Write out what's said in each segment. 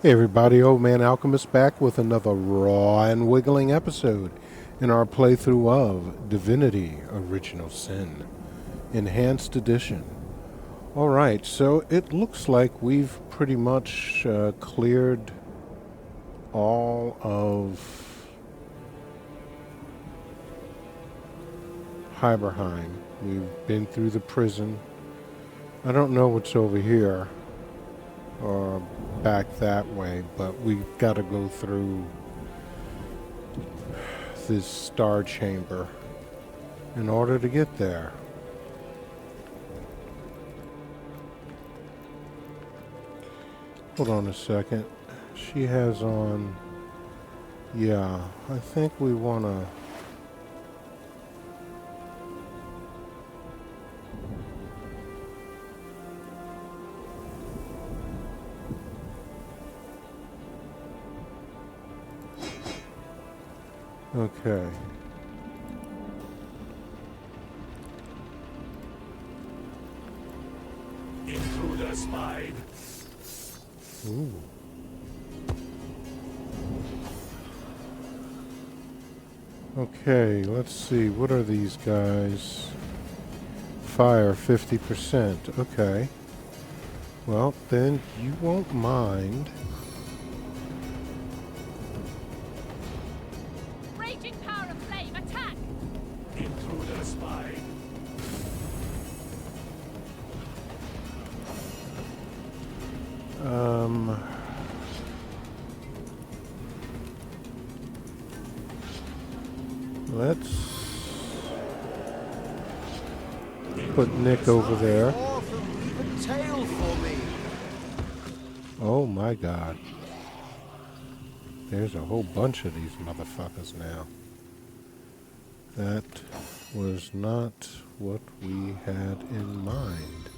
Hey everybody, Old Man Alchemist back with another raw and wiggling episode in our playthrough of Divinity Original Sin, Enhanced Edition. Alright, so it looks like we've pretty much cleared all of Hyberheim. We've been through the prison. I don't know what's over here or back that way, but we've got to go through this star chamber in order to get there. Hold on a second. She has on... Yeah, I think we want to... Okay. Intruder spied. Ooh. Okay, let's see. What are these guys? Fire 50%. Okay. Well, then you won't mind. Raging power of flame, attack! Intruder spied. Let's put Nick over there. Oh my god. There's a whole bunch of these motherfuckers now. That was not what we had in mind.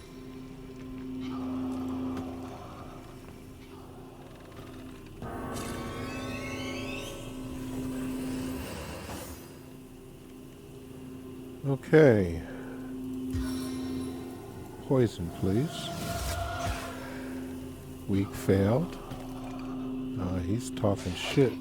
Okay. Poison, please. Weak failed. He's talking shit.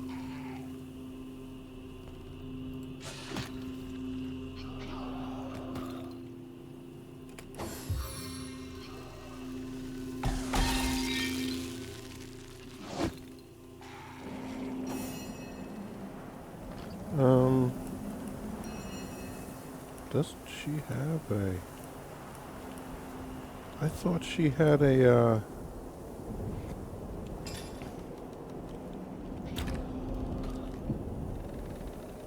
Doesn't she have a... I thought she had a,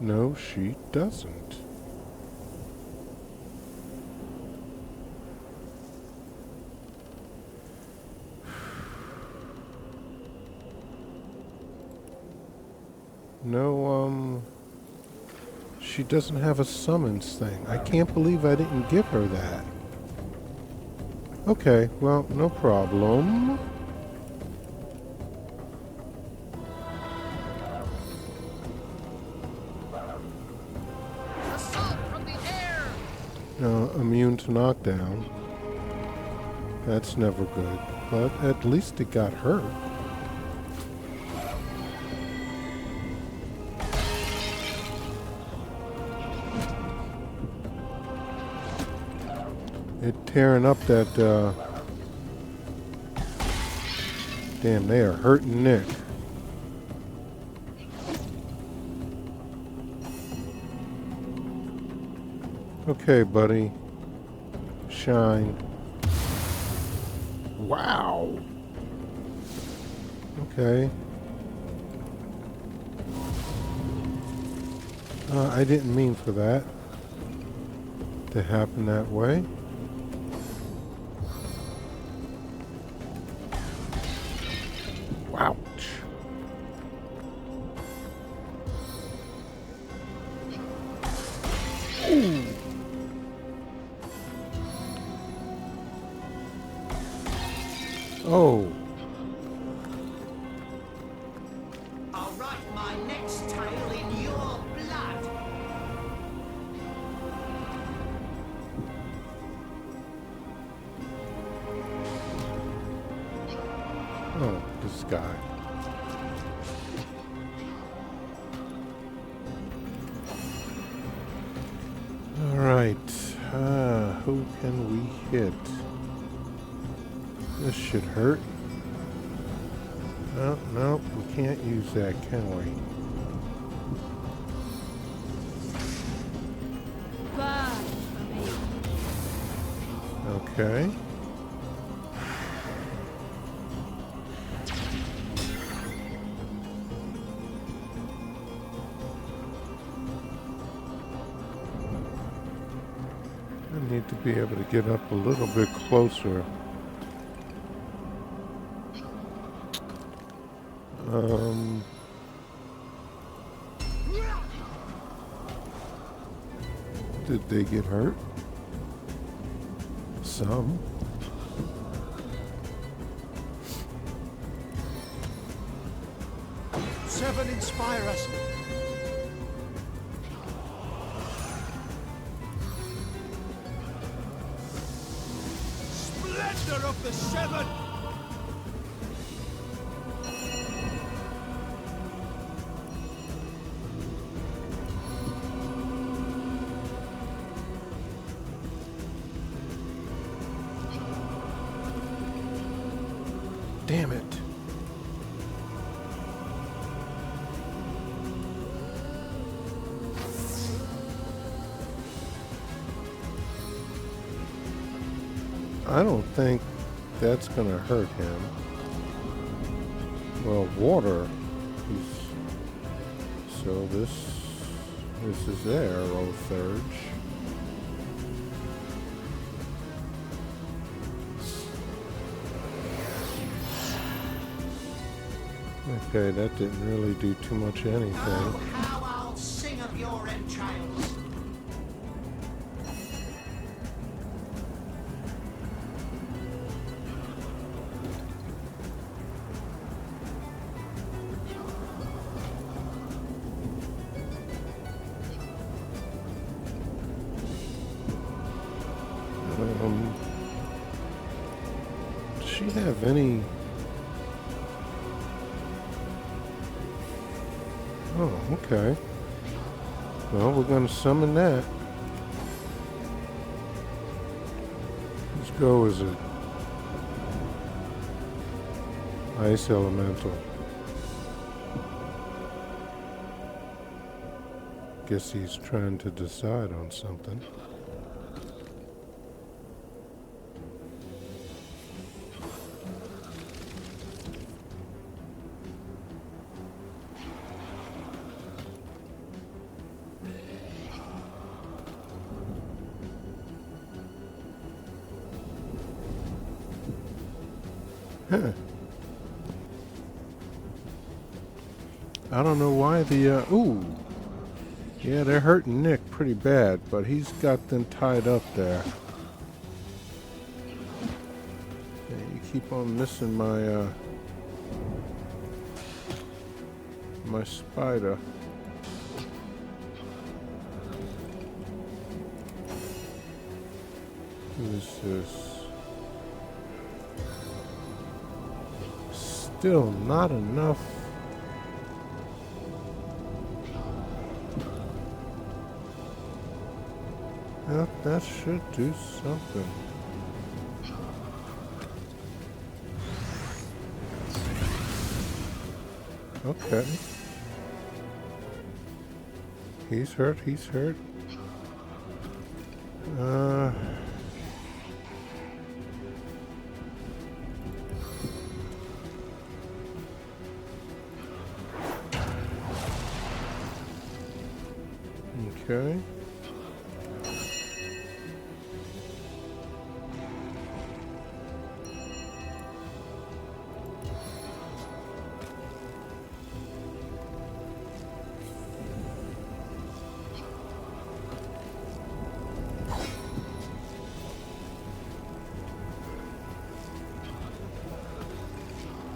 No, she doesn't. No, she doesn't have a summons thing. I can't believe I didn't give her that. Okay, well, no problem. Assault from the air! Immune to knockdown. That's never good. But at least it got hurt. It tearing up that, Damn, they are hurting Nick. Okay, buddy. Shine. Wow. Okay. I didn't mean for that to happen that way. Ouch. Ooh. Oh. I'll write my next tale in your blood. Oh, this guy. Alright. Who can we hit? This should hurt. Oh, no, we can't use that, can we? Burn for me. Okay. I need to be able to get up a little bit closer. Did they get hurt? Some. Seven, inspire us. Splendor of the Seven! Damn it. I don't think that's gonna hurt him. Well, water. So this is the arrow surge. Okay, that didn't really do too much anything. Oh, how I'll sing of your entrails. Does she have any? Oh, okay. Well, we're going to summon that. Let's go as a ice elemental. Guess he's trying to decide on something. Huh. I don't know why the, ooh. Yeah, they're hurting Nick pretty bad, but he's got them tied up there. Yeah, you keep on missing my, my spider. Who is this? Still not enough. That should do something. Okay. He's hurt, he's hurt. Okay.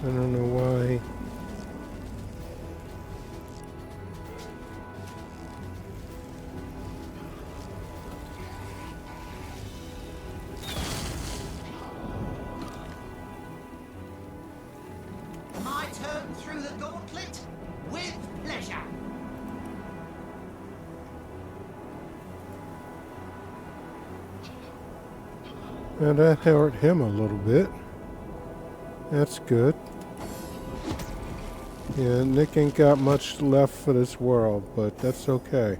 I don't know why. And that hurt him a little bit. That's good. Yeah, Nick ain't got much left for this world, but that's okay.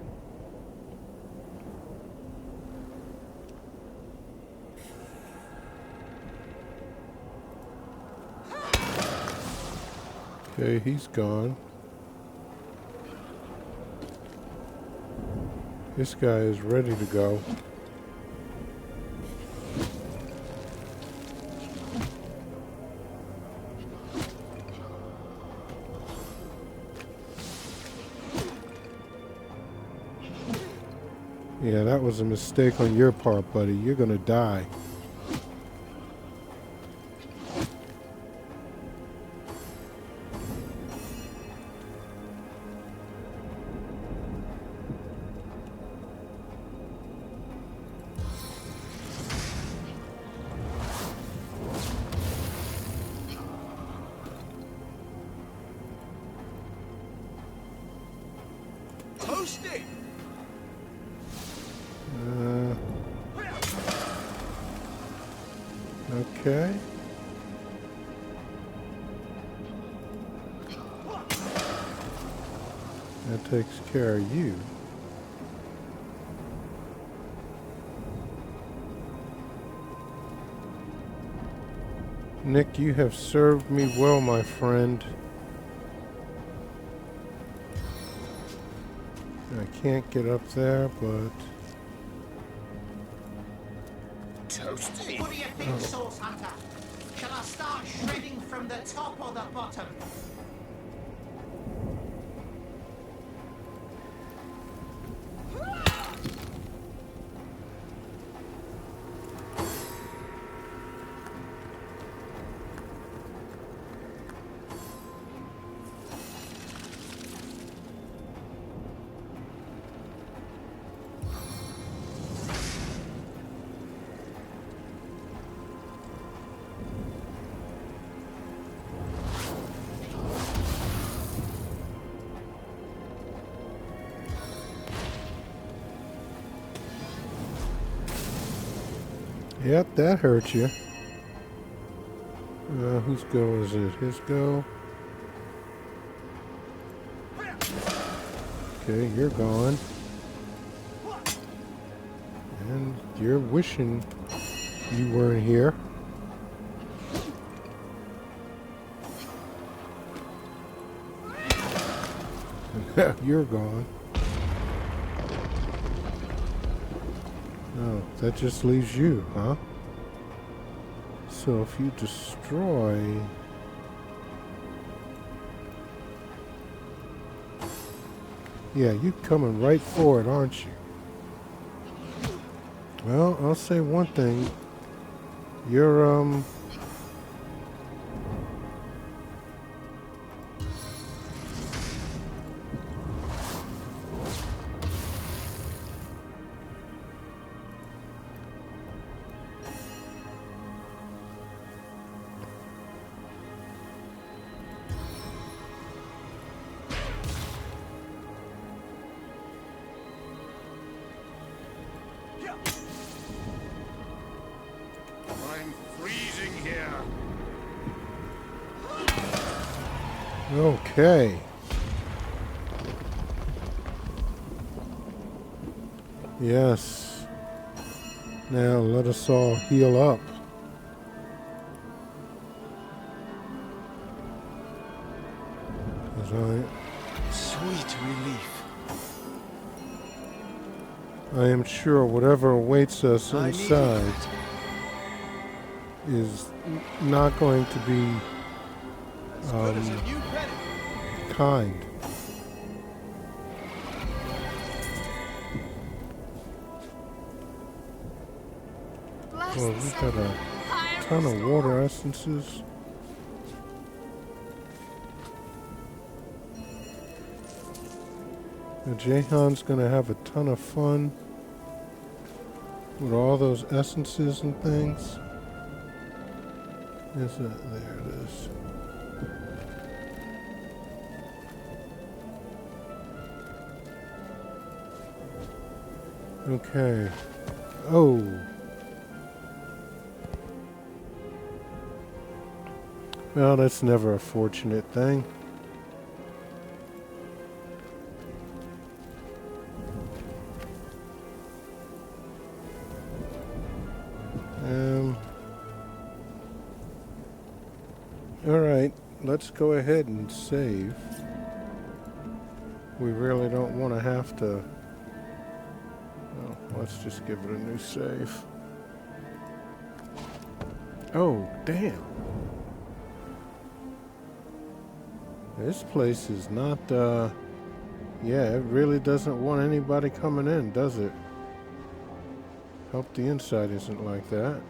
Okay, he's gone. This guy is ready to go. Yeah, that was a mistake on your part, buddy. You're gonna die. Toasty! Okay. That takes care of you. Nick, you have served me well, my friend. I can't get up there, but... Toasty! What do you think, Source Hunter? Shall I start shredding from the top or the bottom? Yep, that hurt you. Whose go is it? His go? Okay, you're gone. And you're wishing you weren't here. You're gone. Oh, that just leaves you, huh? So if you destroy... Yeah, you coming right for it, aren't you? Well, I'll say one thing. You're, I'm freezing here. Okay. Yes. Now let us all heal up. Sweet relief. I am sure whatever awaits us I needed inside that. is not going to be As good as a new penny. kind. Bless Well, the we've got sun. a Fire ton of restore. water essences. Now, Jahan's gonna have a ton of fun with all those essences and things. There it is. Okay. Oh. Well, that's never a fortunate thing. Alright, let's go ahead and save. We really don't want to have to... Well, let's just give it a new save. Oh, damn. This place is not, yeah, it really doesn't want anybody coming in, does it? Hope the inside isn't like that.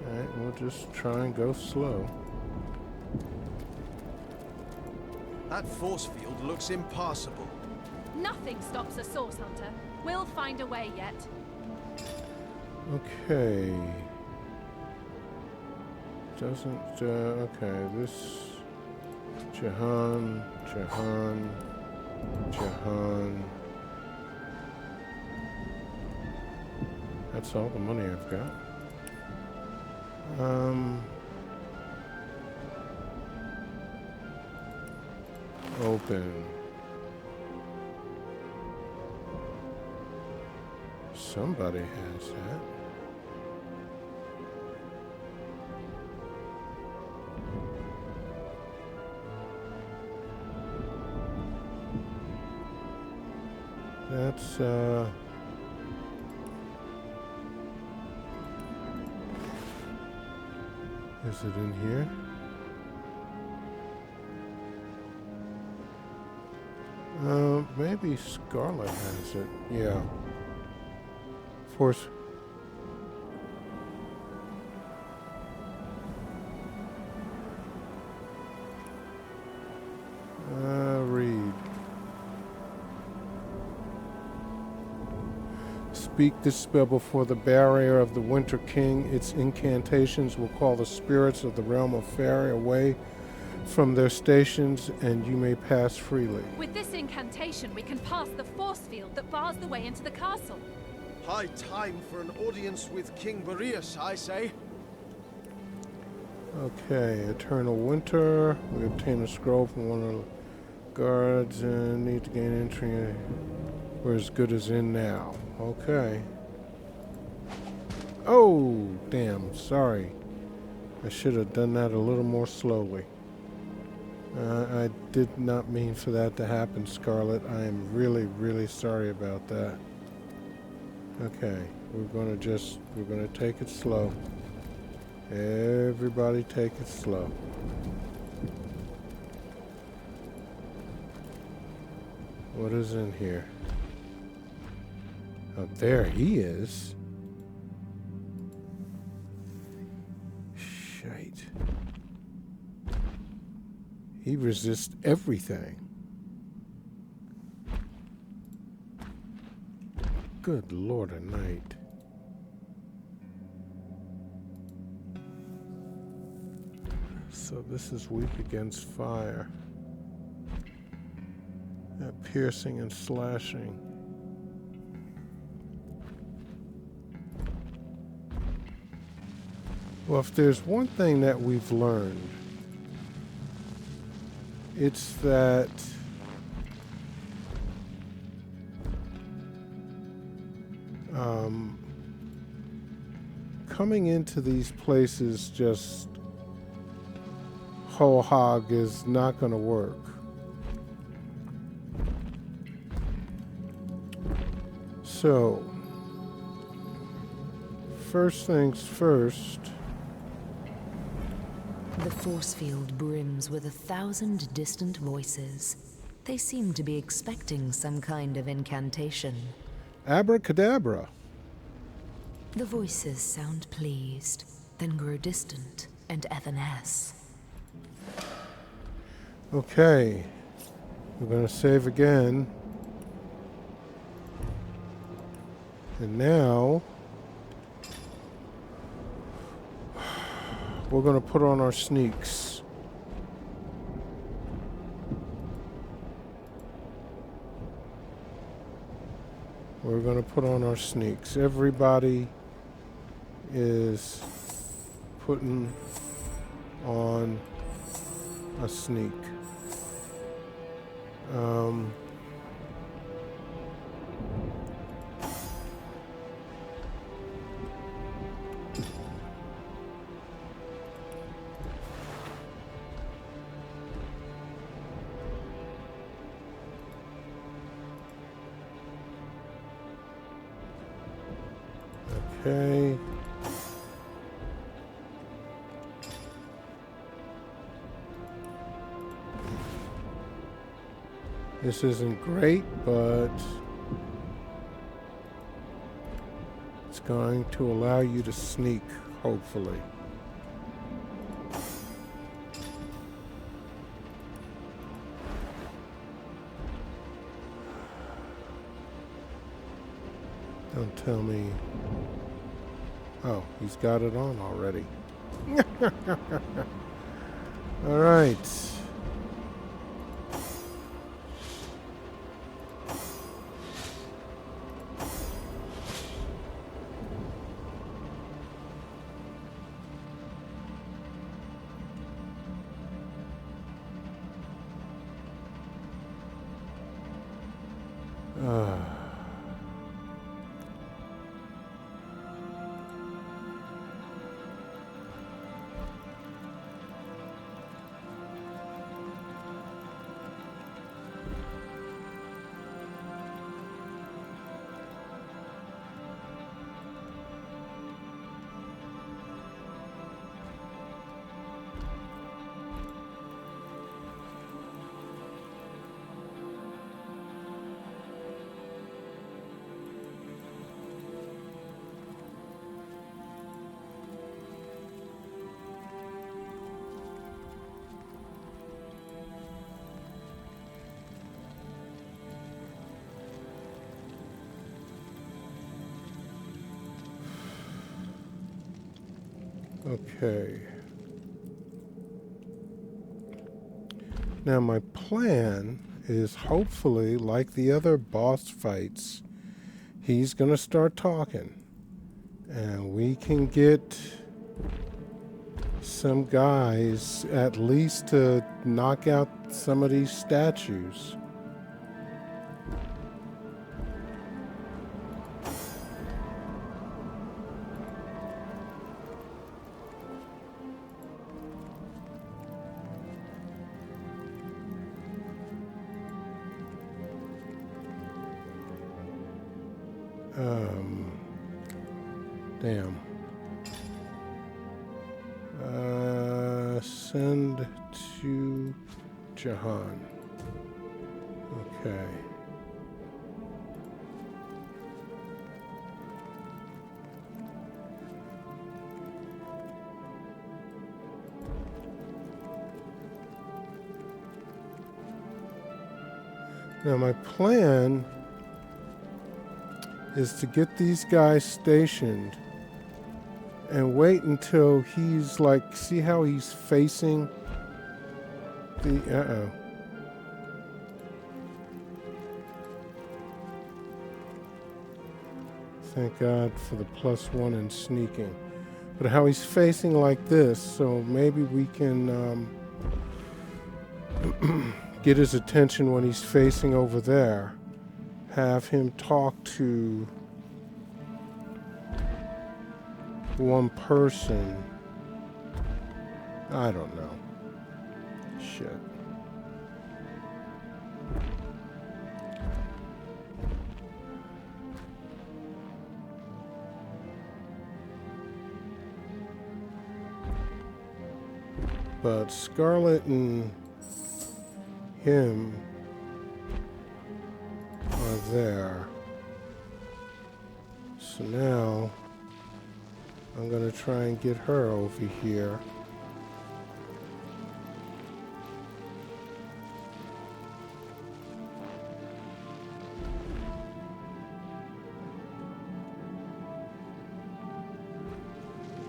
Alright, we'll just try and go slow. That force field looks impassable. Nothing stops a source hunter. We'll find a way yet. Okay. Doesn't, okay, this... Jahan. That's all the money I've got. Open. Somebody has that. That's, is it in here? Maybe Scarlet has it. Yeah. Force. Read. Speak this spell before the barrier of the Winter King. Its incantations will call the spirits of the realm of Fairy away from their stations, and you may pass freely. With this incantation, we can pass the force field that bars the way into the castle. High time for an audience with King Boreas, I say. Okay, Eternal Winter. We obtain a scroll from one of the guards and need to gain entry. We're as good as in now. Okay. Oh, damn. Sorry. I should have done that a little more slowly. I did not mean for that to happen, Scarlet. I am really, really sorry about that. Okay, we're gonna take it slow. Everybody take it slow. What is in here? Oh, there he is. Shite. He resists everything. Good Lord a night. So this is weak against fire. Piercing and slashing. Well, if there's one thing that we've learned, it's that coming into these places just whole hog is not going to work. So, first things first. The force field brims with 1,000 distant voices. They seem to be expecting some kind of incantation. Abracadabra. The voices sound pleased, then grow distant and evanesce. Okay. We're going to save again. And now we're going to put on our sneaks. We're going to put on our sneaks. Everybody is putting on a sneak. Okay. This isn't great, but it's going to allow you to sneak, hopefully. Don't tell me. Oh, he's got it on already. All right. Okay. Now my plan is hopefully, like the other boss fights, he's gonna start talking. And we can get some guys at least to knock out some of these statues. Damn. Send to Jahan. Okay. Now my plan is to get these guys stationed and wait until he's like, see how he's facing the, Thank God for the +1 in sneaking. But how he's facing like this, so maybe we can get his attention when he's facing over there. Have him talk to one person. I don't know. Shit. But Scarlet and him are there. So now I'm going to try and get her over here.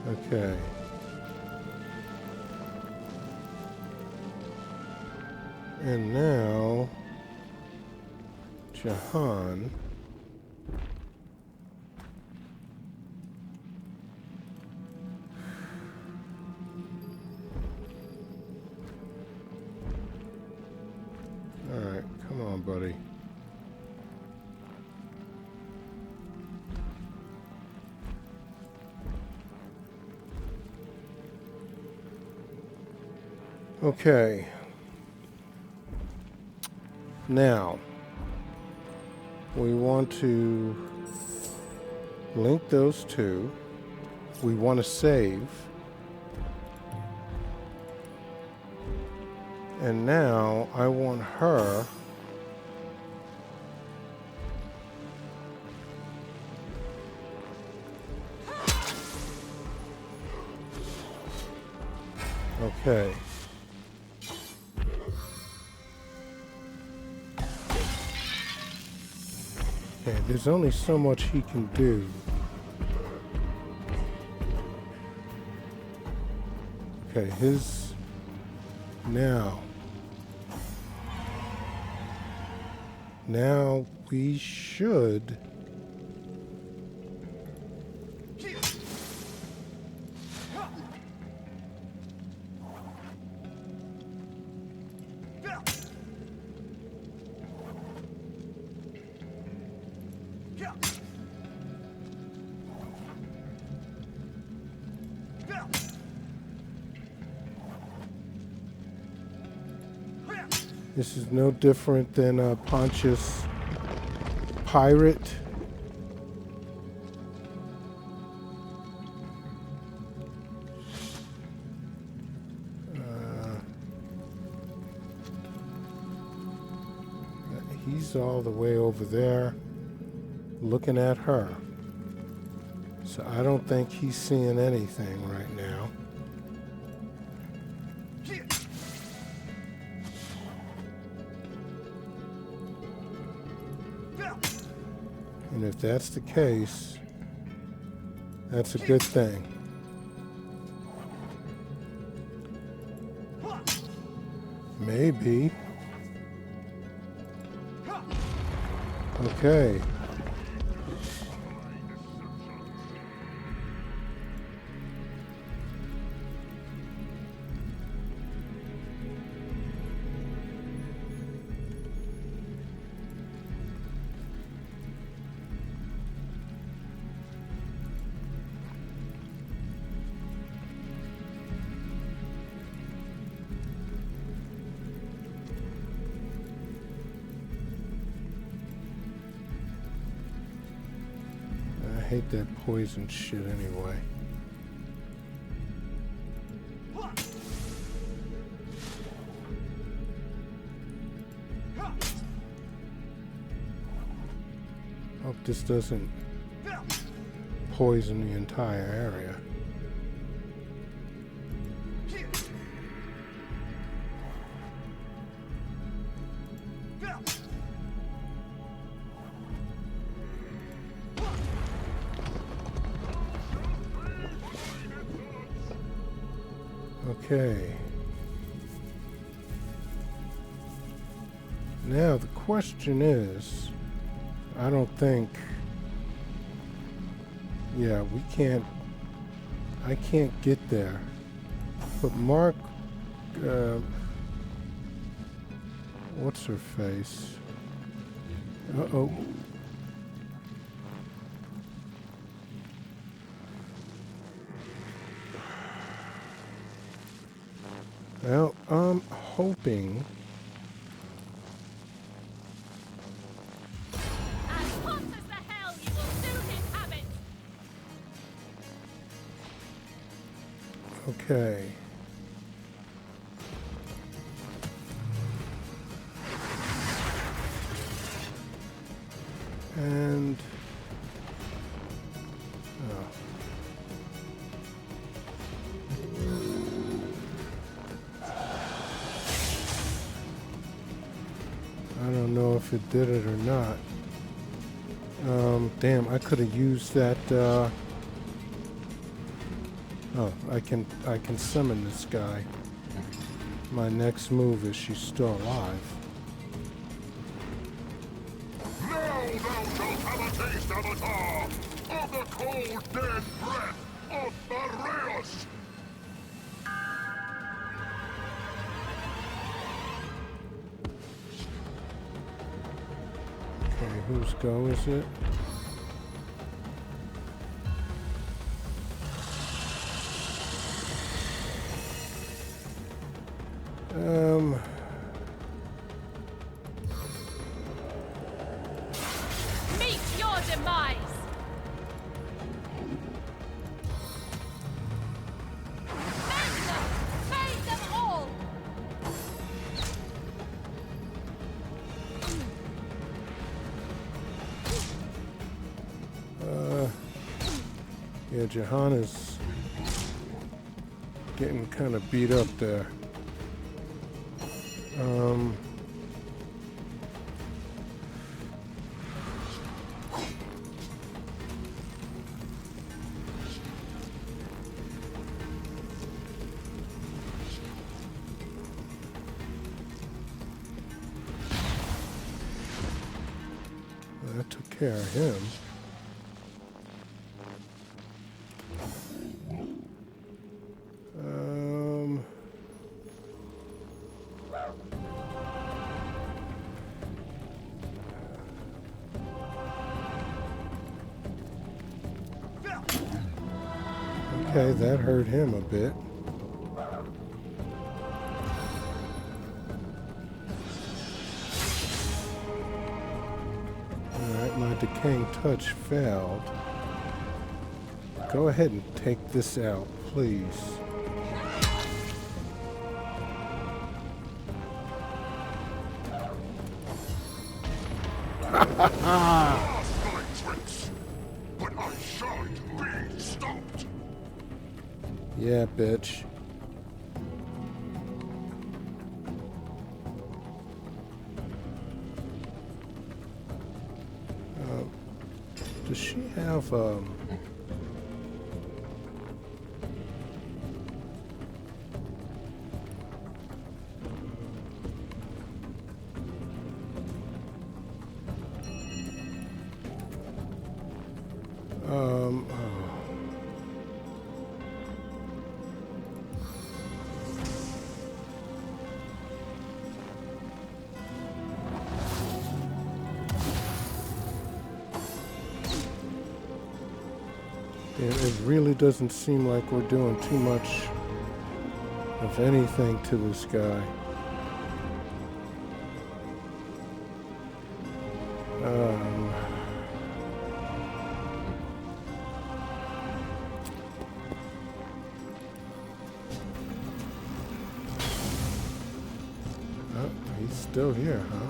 Okay. And now Jahan. on, buddy. Okay. Now, we want to link those two. We want to save. And now I want her okay. Okay, there's only so much he can do. Okay, his now we should this is no different than Pontius Pirate. He's all the way over there looking at her. So I don't think he's seeing anything right now. And if that's the case, that's a good thing. Maybe. Okay. I hate that poison shit anyway. Hope this doesn't poison the entire area. Okay. Now the question is, I don't think, yeah, I can't get there. But Mark, what's her face? Uh-oh. Well, I'm hoping. As hot as the hell you will soon inhabit. Okay. And I don't know if it did it or not. Damn, I could have used that. Oh, I can summon this guy. My next move is she's still alive. Now thou shalt have a taste of it all! Of the cold, dead breath of Boreas! whose go is it? Meet your demise! Face them! Face them all! Yeah, Johanna's getting kind of beat up there. That took care of him. Okay, that hurt him a bit. Alright, my decaying touch failed. Go ahead and take this out, please. Lost my tricks, but I shan't be stopped. Yeah, bitch. Does she have oh. It really doesn't seem like we're doing too much of anything to this guy. Oh, he's still here, huh?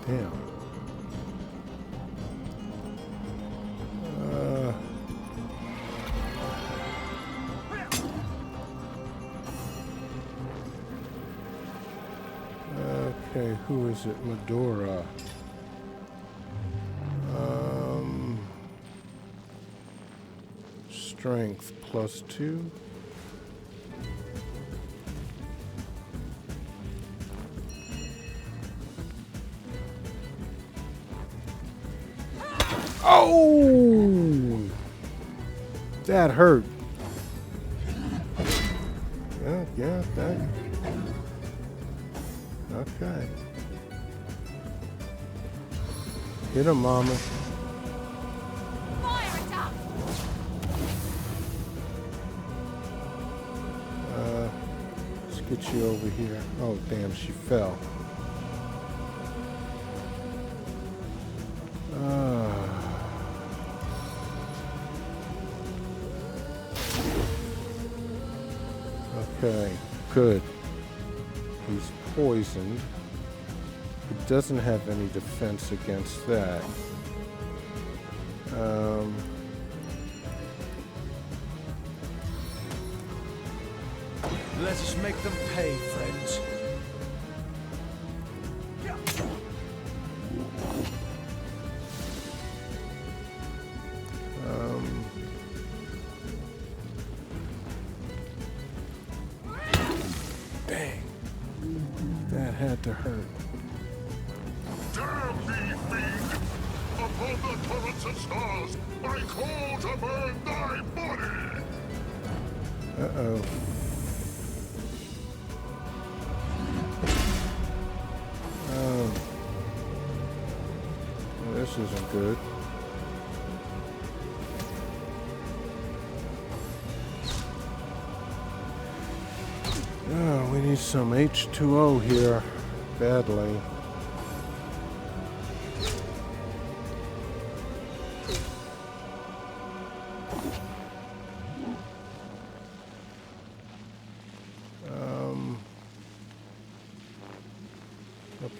Damn. Okay, who is it? Medora. Strength +2. Oh! That hurt. Yeah, that. Okay. Hit him, mama. Fire it up! Let's get you over here. Oh, damn, she fell. Okay, good. He's poisoned. He doesn't have any defense against that. Let us make them pay, friends. Dang. That had to hurt. Damn thee, fiend! Upon the torrents of stars, I call to burn thy body! Uh-oh. Oh. This isn't good. Oh, we need some H2O here. Badly.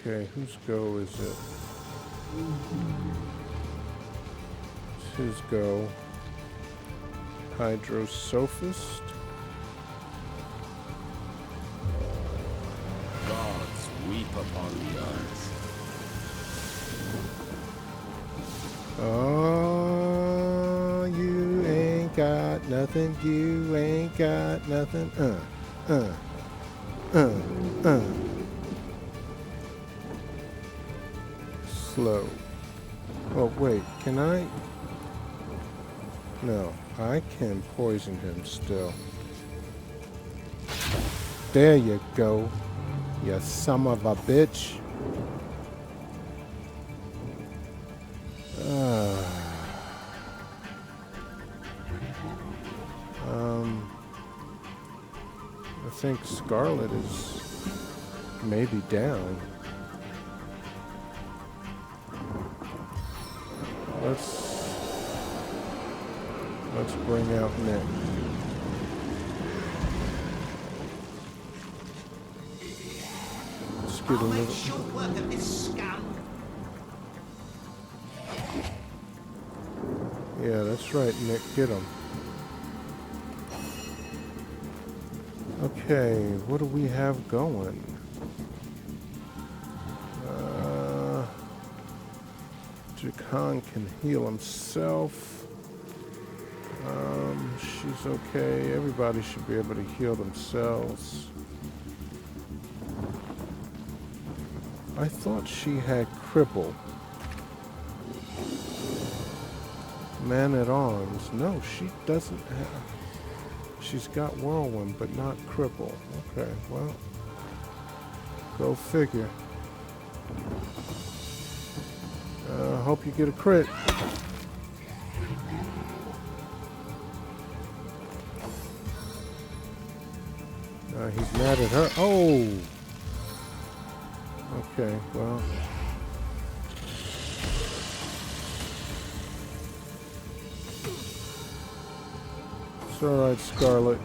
Okay, whose go is it? It's his go. Hydrosophist? Gods weep upon the earth. Oh, you ain't got nothing, you ain't got nothing. Slow. Oh, wait, can I? No, I can poison him still. There you go, you son of a bitch. I think Scarlet is maybe down. Let's bring out Nick. Let's get a I'll make little. short work of this scum. Yeah, that's right, Nick. Get him. Okay, what do we have going? Jakan can heal himself. She's okay. Everybody should be able to heal themselves. I thought she had cripple. Man at arms. No, she doesn't have. She's got whirlwind, but not cripple. Okay, well, go figure. Hope you get a crit. He's mad at her. Oh! Okay, well. It's alright, Scarlet.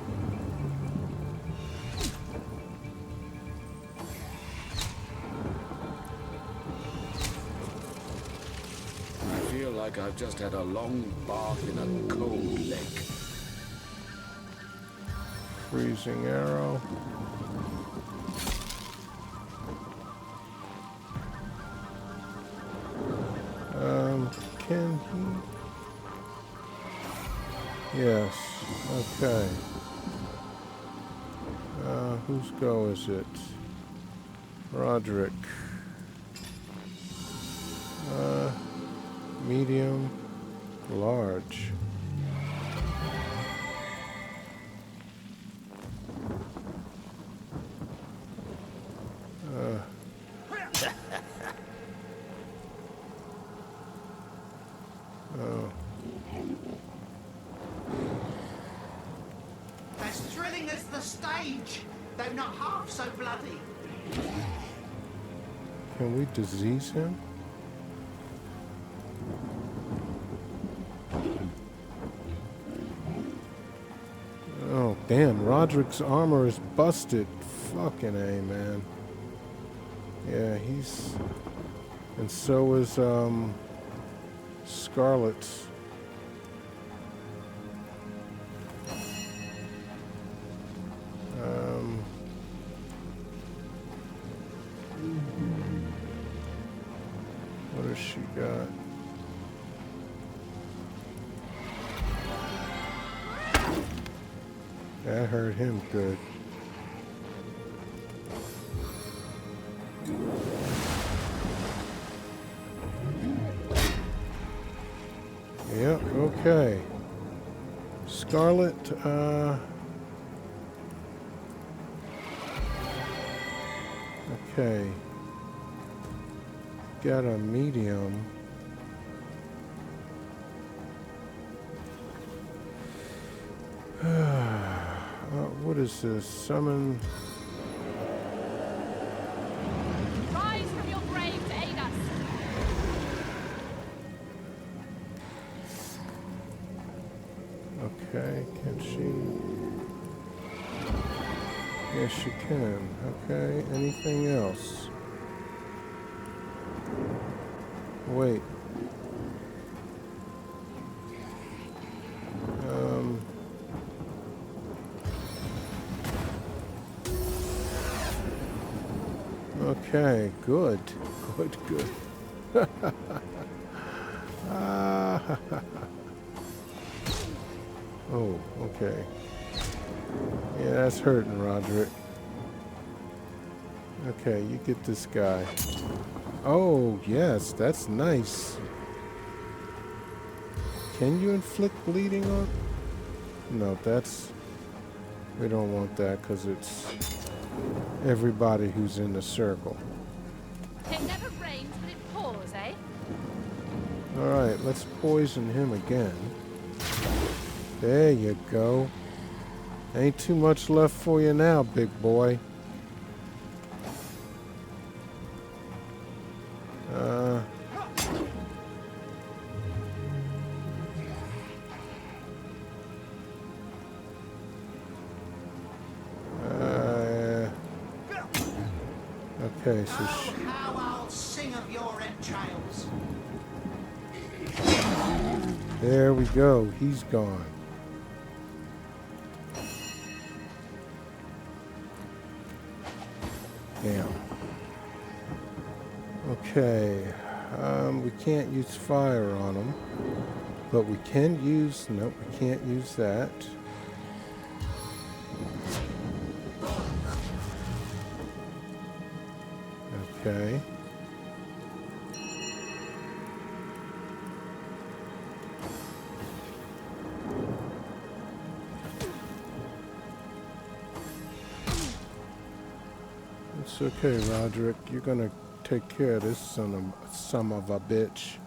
I feel like I've just had a long bath in a cold lake. Freezing arrow. Can he? Yes. Okay. Whose go is it? Roderick. Medium. Large. As thrilling as the stage, though not half so bloody. Can we disease him? Oh, damn. Roderick's armor is busted. Fucking A, man. Yeah, he's... And so is, Scarlet's. What has she got? That hurt him good. Okay. Scarlet, okay. Got a medium. What is this? Summon. Rise from your grave to aid us. Okay, can she? Yes, she can. Okay, anything else? Wait. Okay, good. Good, good. Ah, oh, okay. Yeah, that's hurting, Roderick. Okay, you get this guy. Oh, yes, that's nice. Can you inflict bleeding on? No, that's... We don't want that because it's everybody who's in the circle. It never rains, but it pours, eh? Alright, let's poison him again. There you go. Ain't too much left for you now, big boy. Okay, so How I'll sing of your entrails. there we go. He's gone. Damn. Okay. We can't use fire on him. But we can use... Nope, we can't use that. Okay. It's okay, Roderick. You're gonna take care of this son of a bitch.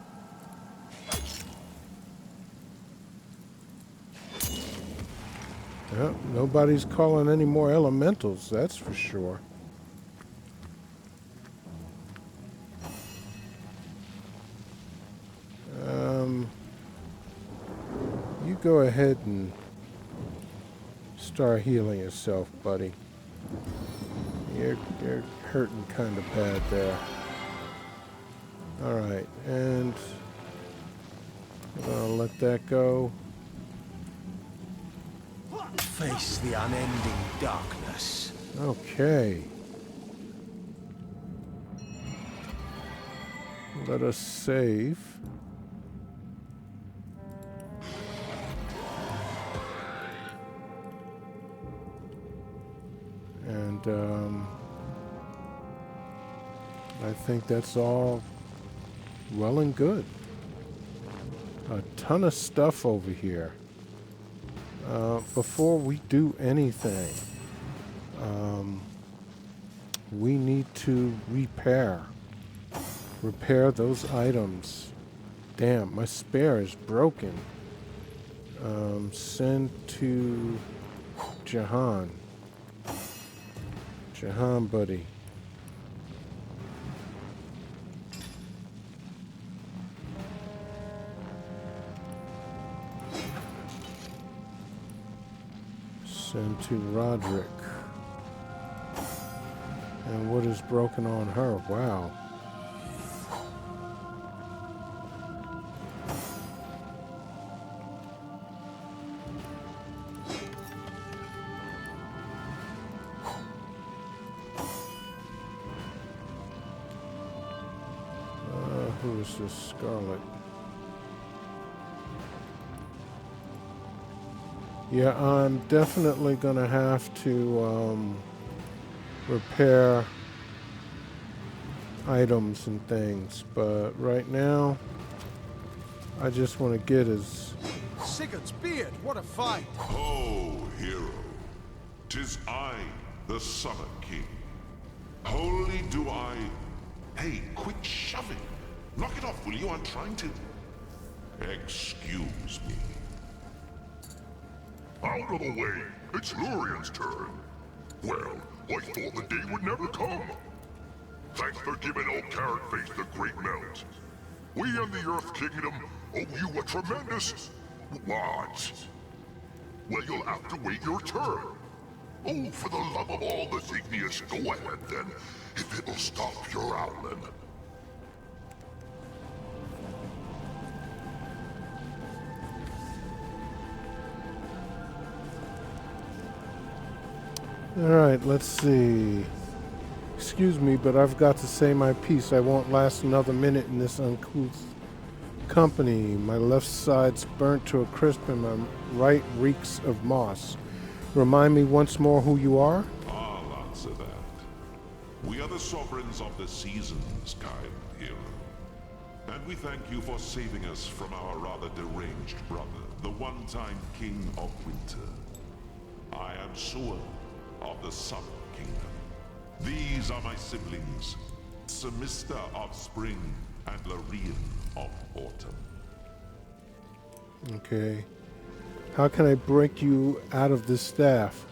Yep, nobody's calling any more elementals, that's for sure. You go ahead and start healing yourself, buddy. You're hurting kind of bad there. Alright, and we're gonna let that go. Face the unending darkness. Okay. Let us save. And I think that's all well and good. A ton of stuff over here. Before we do anything, we need to repair those items. Damn, my spare is broken. Send to Jahan. Jahan, buddy. Send to Roderick. And what is broken on her? Wow. Who is this Scarlet? Yeah, I'm definitely gonna have to repair items and things, but right now I just want to get as Sigurd's beard, what a fight! Ho, hero. 'Tis I, the Summer King. Wholly do I... Hey, quit shoving. Knock it off, will you? I'm trying to... Excuse me. Out of the way. It's Lurian's turn. Well, I thought the day would never come. Thanks for giving old Carrot Face the great melt. We and the Earth Kingdom owe you a tremendous... what? Well, you'll have to wait your turn. Oh, for the love of all that's igneous, go ahead then, if it'll stop your owling. Alright, let's see. Excuse me, but I've got to say my piece. I won't last another minute in this uncouth company. My left side's burnt to a crisp and my right reeks of moss. Remind me once more who you are? I'll answer that. We are the sovereigns of the seasons, kind hero. And we thank you for saving us from our rather deranged brother, the one-time king of winter. I am Sua of the Summer Kingdom. These are my siblings, Semista of Spring and Lorien of Autumn. Okay. How can I break you out of this staff?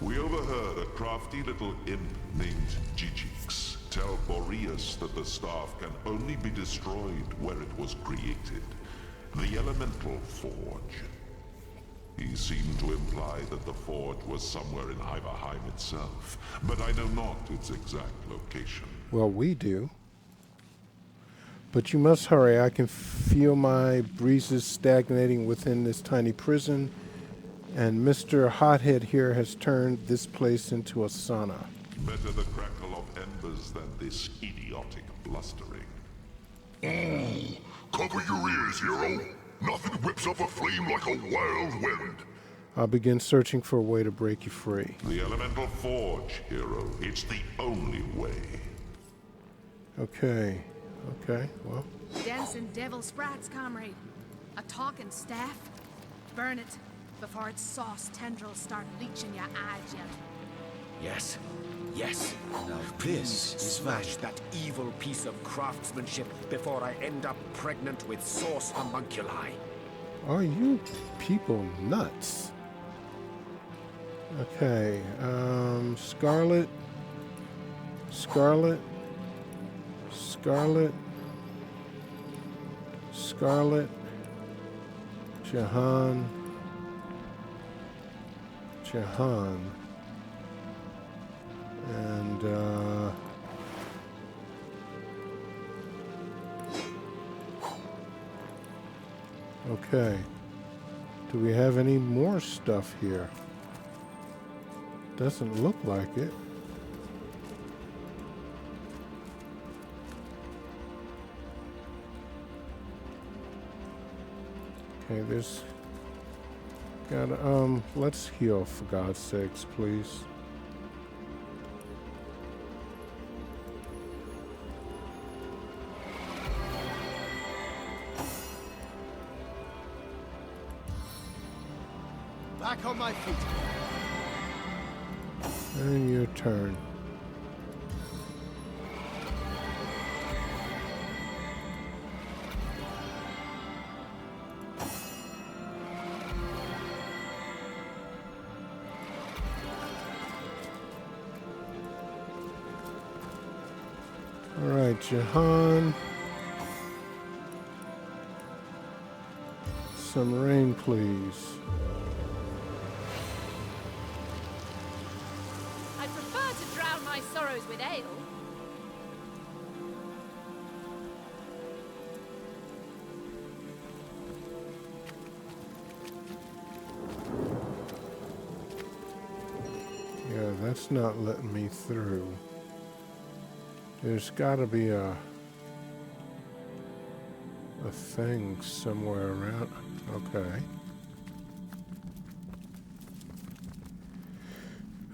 We overheard a crafty little imp named Gigix tell Boreas that the staff can only be destroyed where it was created. The Elemental Forge. He seemed to imply that the forge was somewhere in Iverheim itself, but I know not its exact location. Well, we do. But you must hurry. I can feel my breezes stagnating within this tiny prison, and Mr. Hothead here has turned this place into a sauna. Better the crackle of embers than this idiotic blustering. Cover your ears, hero. Nothing whips up a flame like a wild wind. I'll begin searching for a way to break you free. The Elemental Forge, hero. It's the only way. Okay. Okay, well. Dancing devil sprats, comrade. A talking staff. Burn it before its sauce tendrils start leeching your eyes yet. Yes. Yes. Now this is smash that evil piece of craftsmanship before I end up pregnant with sauce homunculi. Are you people nuts? Okay, Scarlet, Scarlet, Scarlet, Scarlet, Jahan, Jahan, and okay. Do we have any more stuff here? Doesn't look like it. Okay, there's gotta, let's heal for God's sakes, please. Back on my feet. And your turn. All right, Jahan. Some rain, please. I prefer to drown my sorrows with ale. Yeah, that's not letting me through. There's got to be a thing somewhere around. Okay.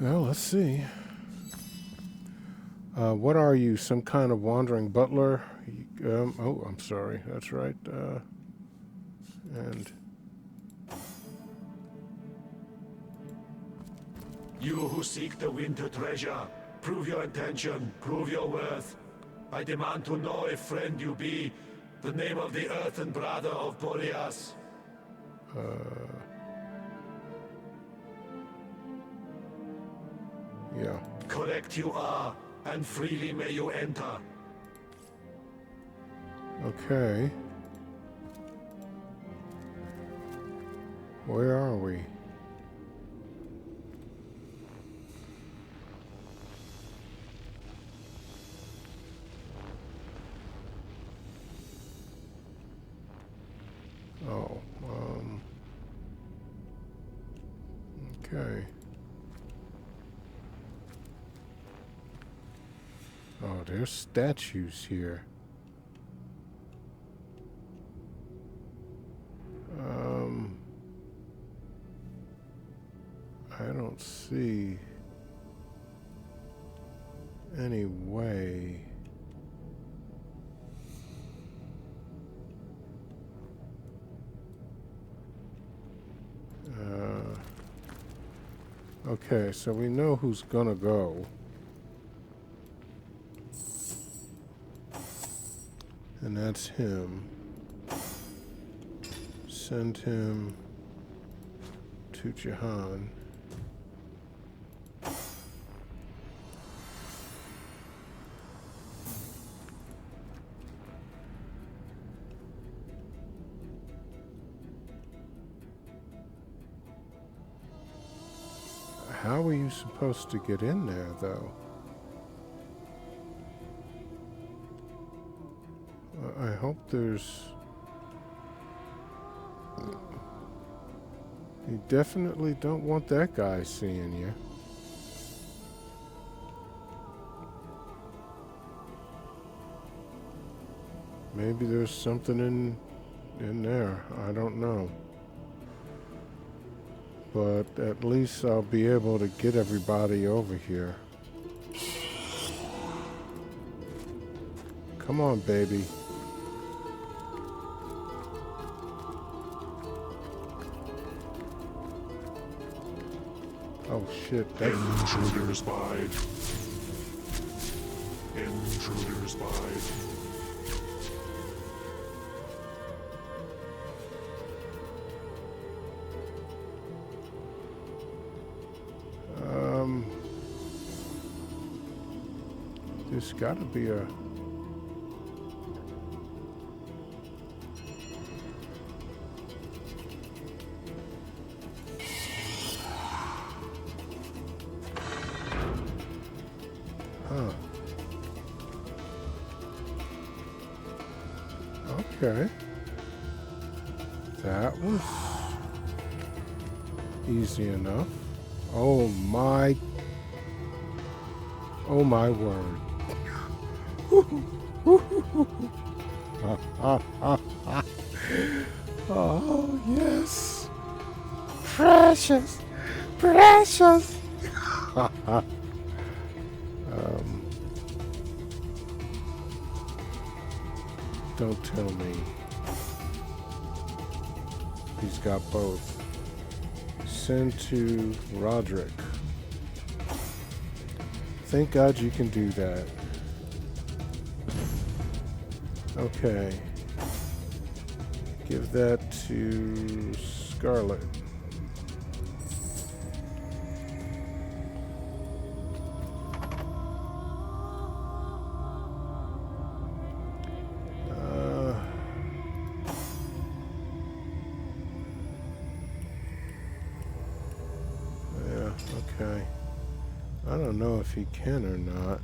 Well, let's see. What are you? Some kind of wandering butler? Oh, I'm sorry. That's right. And You who seek the winter treasure, prove your intention, prove your worth. I demand to know if friend you be, the name of the earthen brother of Boreas. Yeah. Correct you are, and freely may you enter. Okay. Where are we? Oh, okay. Oh, there's statues here. I don't see any way. Okay, so we know who's gonna go. And that's him. Send him to Jahan. How are you supposed to get in there, though? I hope there's... You definitely don't want that guy seeing you. Maybe there's something in there. I don't know. But at least I'll be able to get everybody over here. Come on, baby. Oh shit, that's... Intruders bide. Intruders bide. There's gotta be a... Huh. Okay. That was easy enough. Oh my word. Oh yes. Precious. Precious. Don't tell me he's got both. Send to Roderick. Thank God you can do that. Okay. Give that to Scarlet. Okay. I don't know if he can or not.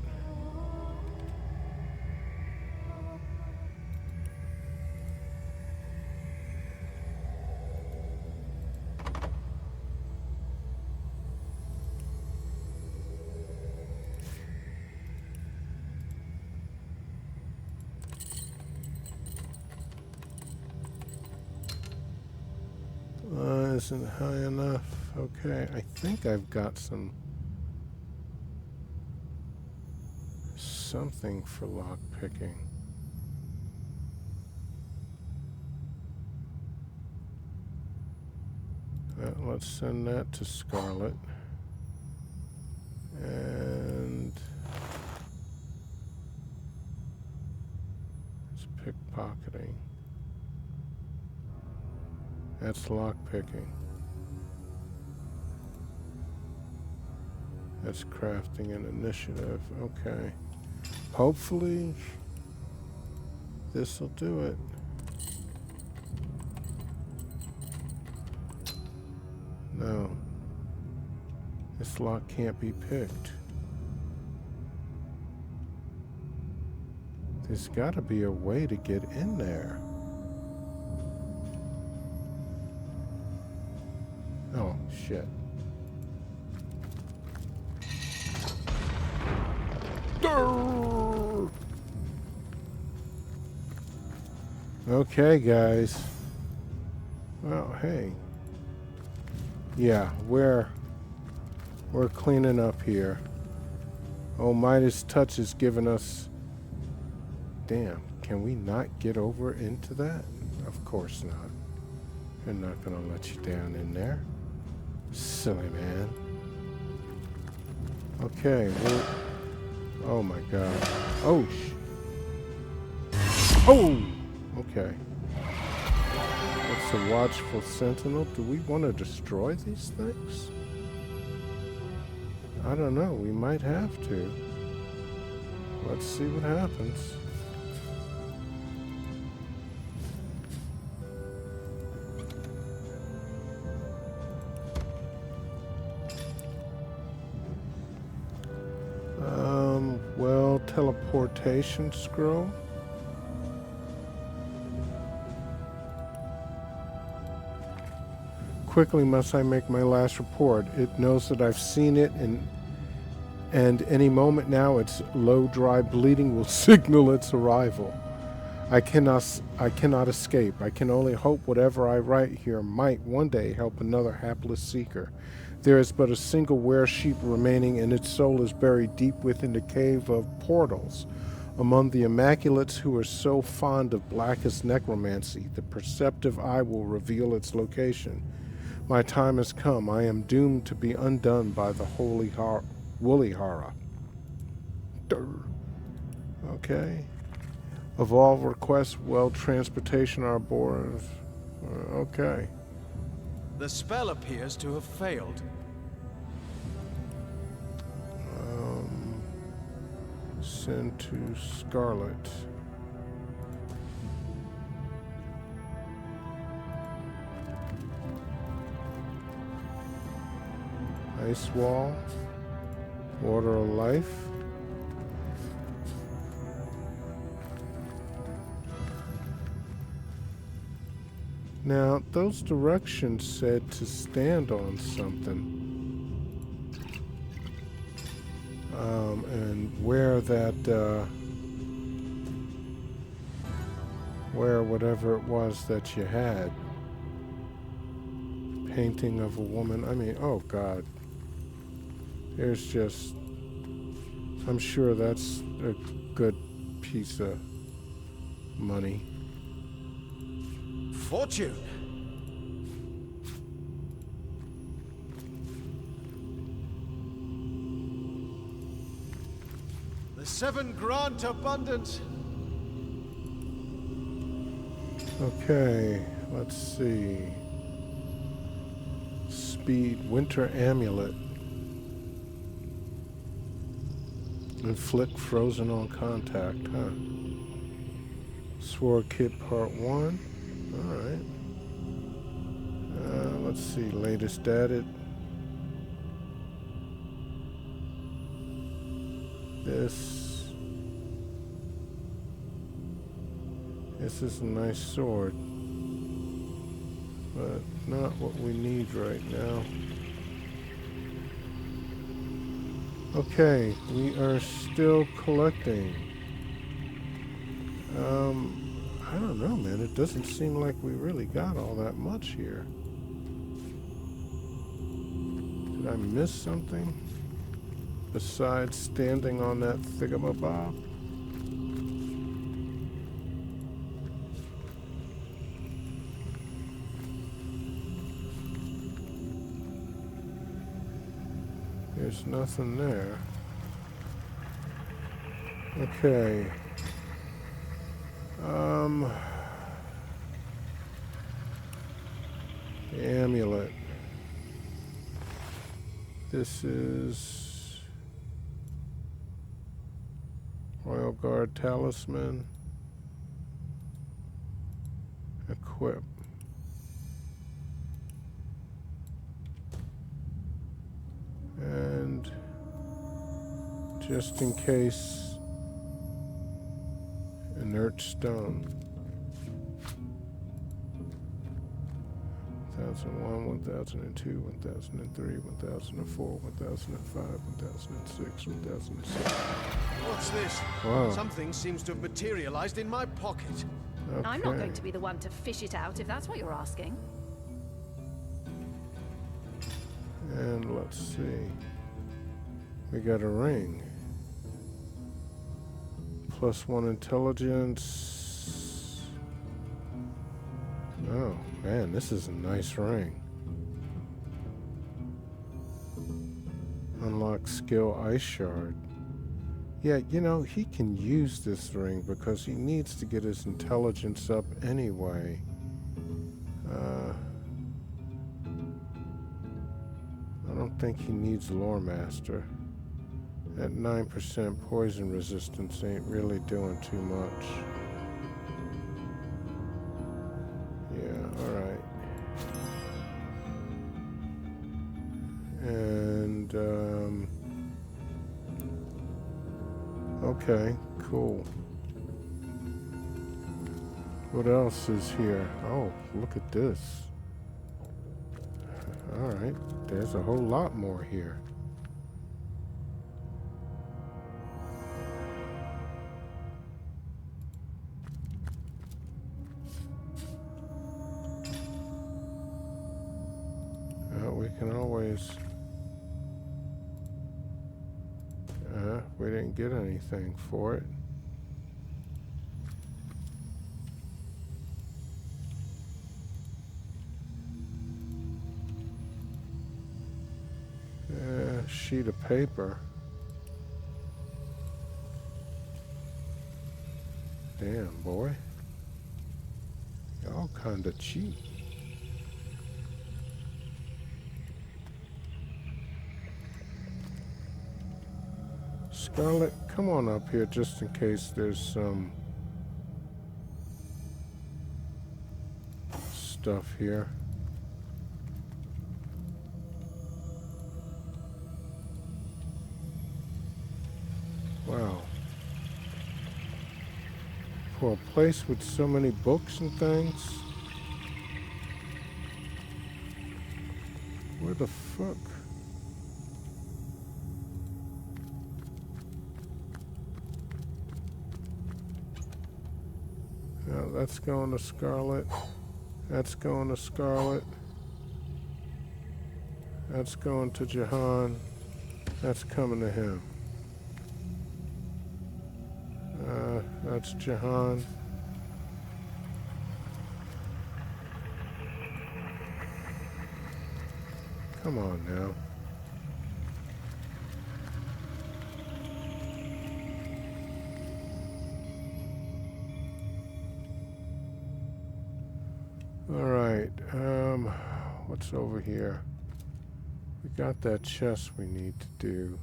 Isn't high enough. Okay, I think I've got something for lock picking. Let's send that to Scarlet. And it's pickpocketing. That's lockpicking. That's crafting an initiative. Okay. Hopefully, this'll do it. No. This lock can't be picked. There's gotta be a way to get in there. Oh, shit. Okay, guys. Well, hey. Yeah, we're cleaning up here. Oh, Midas Touch is giving us... Damn, can we not get over into that? Of course not. They're not gonna let you down in there. Silly man. Okay, well... Oh my god. Oh, Oh! Okay. What's a watchful sentinel? Do we want to destroy these things? I don't know. We might have to. Let's see what happens. Well, teleportation scroll. Quickly must I make my last report. It knows that I've seen it, and any moment now its low, dry bleeding will signal its arrival. I cannot escape. I can only hope whatever I write here might one day help another hapless seeker. There is but a single were-sheep remaining, and its soul is buried deep within the cave of portals. Among the Immaculates who are so fond of blackest necromancy, the perceptive eye will reveal its location. My time has come. I am doomed to be undone by the holy woolly Hara. Okay. Of all requests, well, transportation are Boreas. Okay. The spell appears to have failed. Send to Scarlet. Ice Wall. Water of Life. Now, those directions said to stand on something. And where that, where whatever it was that you had. Painting of a woman. I mean, oh God. There's just, I'm sure that's a good piece of money. Fortune! The seven grant abundance. Okay, let's see. Speed, Winter Amulet. Inflict frozen on contact, huh? Sword Kit Part 1. Alright. Let's see, latest added. This is a nice sword, but not what we need right now. Okay, we are still collecting. I don't know, man. It doesn't seem like we really got all that much here. Did I miss something? Besides standing on that thingamabob? There's nothing there. Okay. The amulet. This is Royal Guard Talisman. Equip. And just in case, inert stone. 1001, 1002, 1003, 1004, 1005, 1006, 1006. What's this? Wow. Something seems to have materialized in my pocket. Okay. I'm not going to be the one to fish it out if that's what you're asking. And let's see. We got a ring. +1 intelligence. Oh, man, this is a nice ring. Unlock skill ice shard. Yeah, you know, he can use this ring because he needs to get his intelligence up anyway. I don't think he needs Lore Master. At 9% poison resistance ain't really doing too much. Yeah, alright. And, okay, cool. What else is here? Oh, look at this. Alright, there's a whole lot more here. We can always... we didn't get anything for it. Sheet of paper. Damn, boy. Y'all kinda cheap. Scarlet, come on up here just in case there's some stuff here. Wow. For a place with so many books and things? Where the fuck? Now that's going to Scarlet. That's going to Scarlet. That's going to Jahan. That's coming to him. That's Jahan. Come on now. Alright, what's over here? We got that chest we need to do.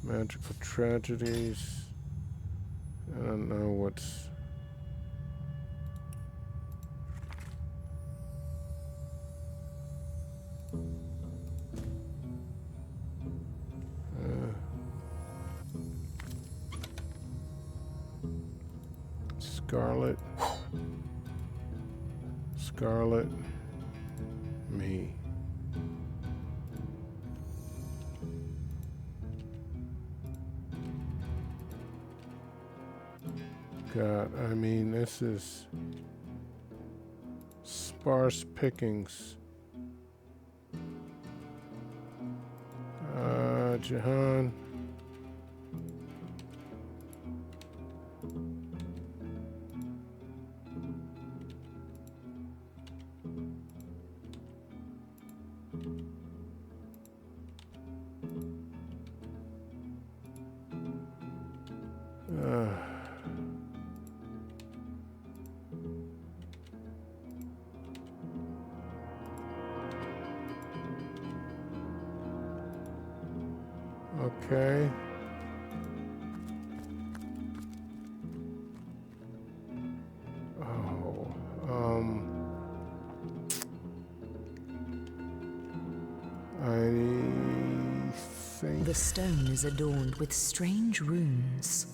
Magical tragedies. I don't know what's... Scarlet. Scarlet. Me. God, I mean, this is sparse pickings. Jahan. Okay. Oh, I think... The stone is adorned with strange runes.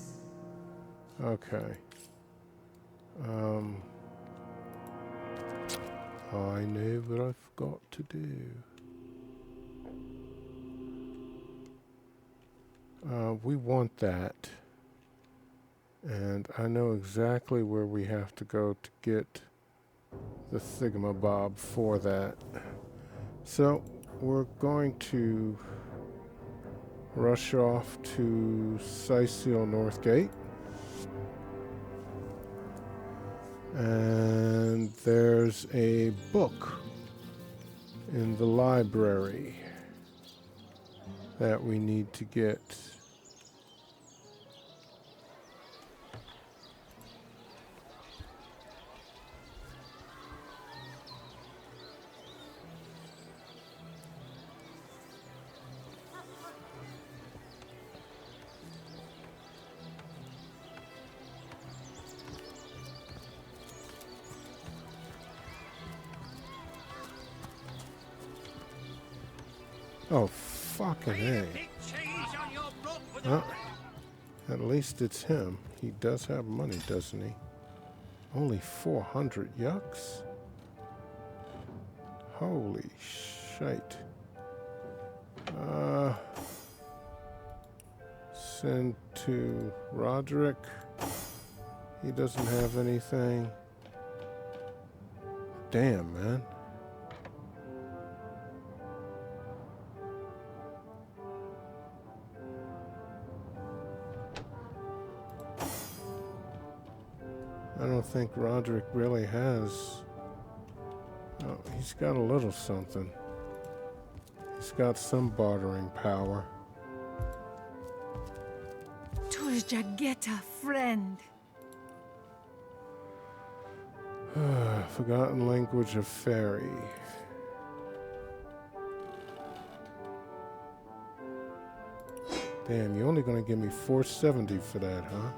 Okay. I know what I forgot to do. We want that. And I know exactly where we have to go to get the thingamabob for that. So we're going to rush off to Sicil Northgate. And there's a book in the library that we need to get. Oh, fucking A. At least it's him. He does have money, doesn't he? Only 400 yucks? Holy shite. Send to Roderick. He doesn't have anything. Damn, man. I don't think Roderick really has... Oh, he's got a little something. He's got some bartering power. Turjageta, friend. Forgotten language of fairy. Damn, you're only gonna give me 470 for that, huh?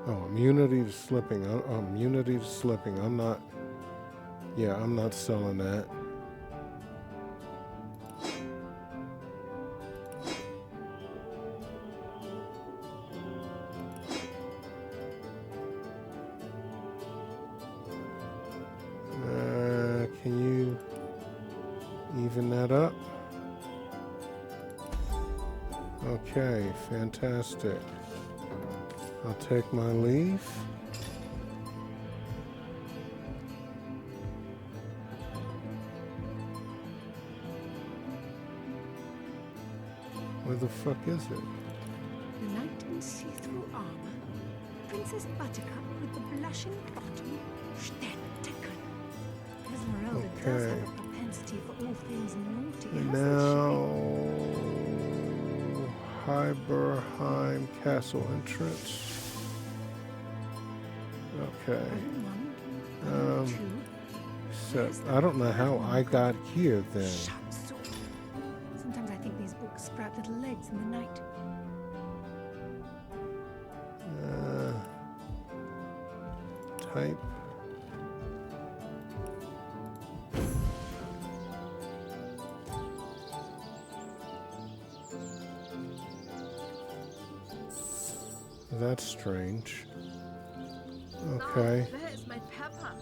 Oh, immunity to slipping. Immunity to slipping. I'm not... Yeah, I'm not selling that. Can you even that up? Okay, fantastic. I'll take my leave. Where the fuck is it? The knight in see-through armor. Princess Buttercup with the blushing bottom. Stetteken. Esmeralda does have a propensity for all things naughty, And hasn't now, Hyberheim Castle entrance. Okay. So I don't know how I got here then. Sometimes I think these books sprout little legs in the night. Type. That's strange. Okay. Where is my pepper?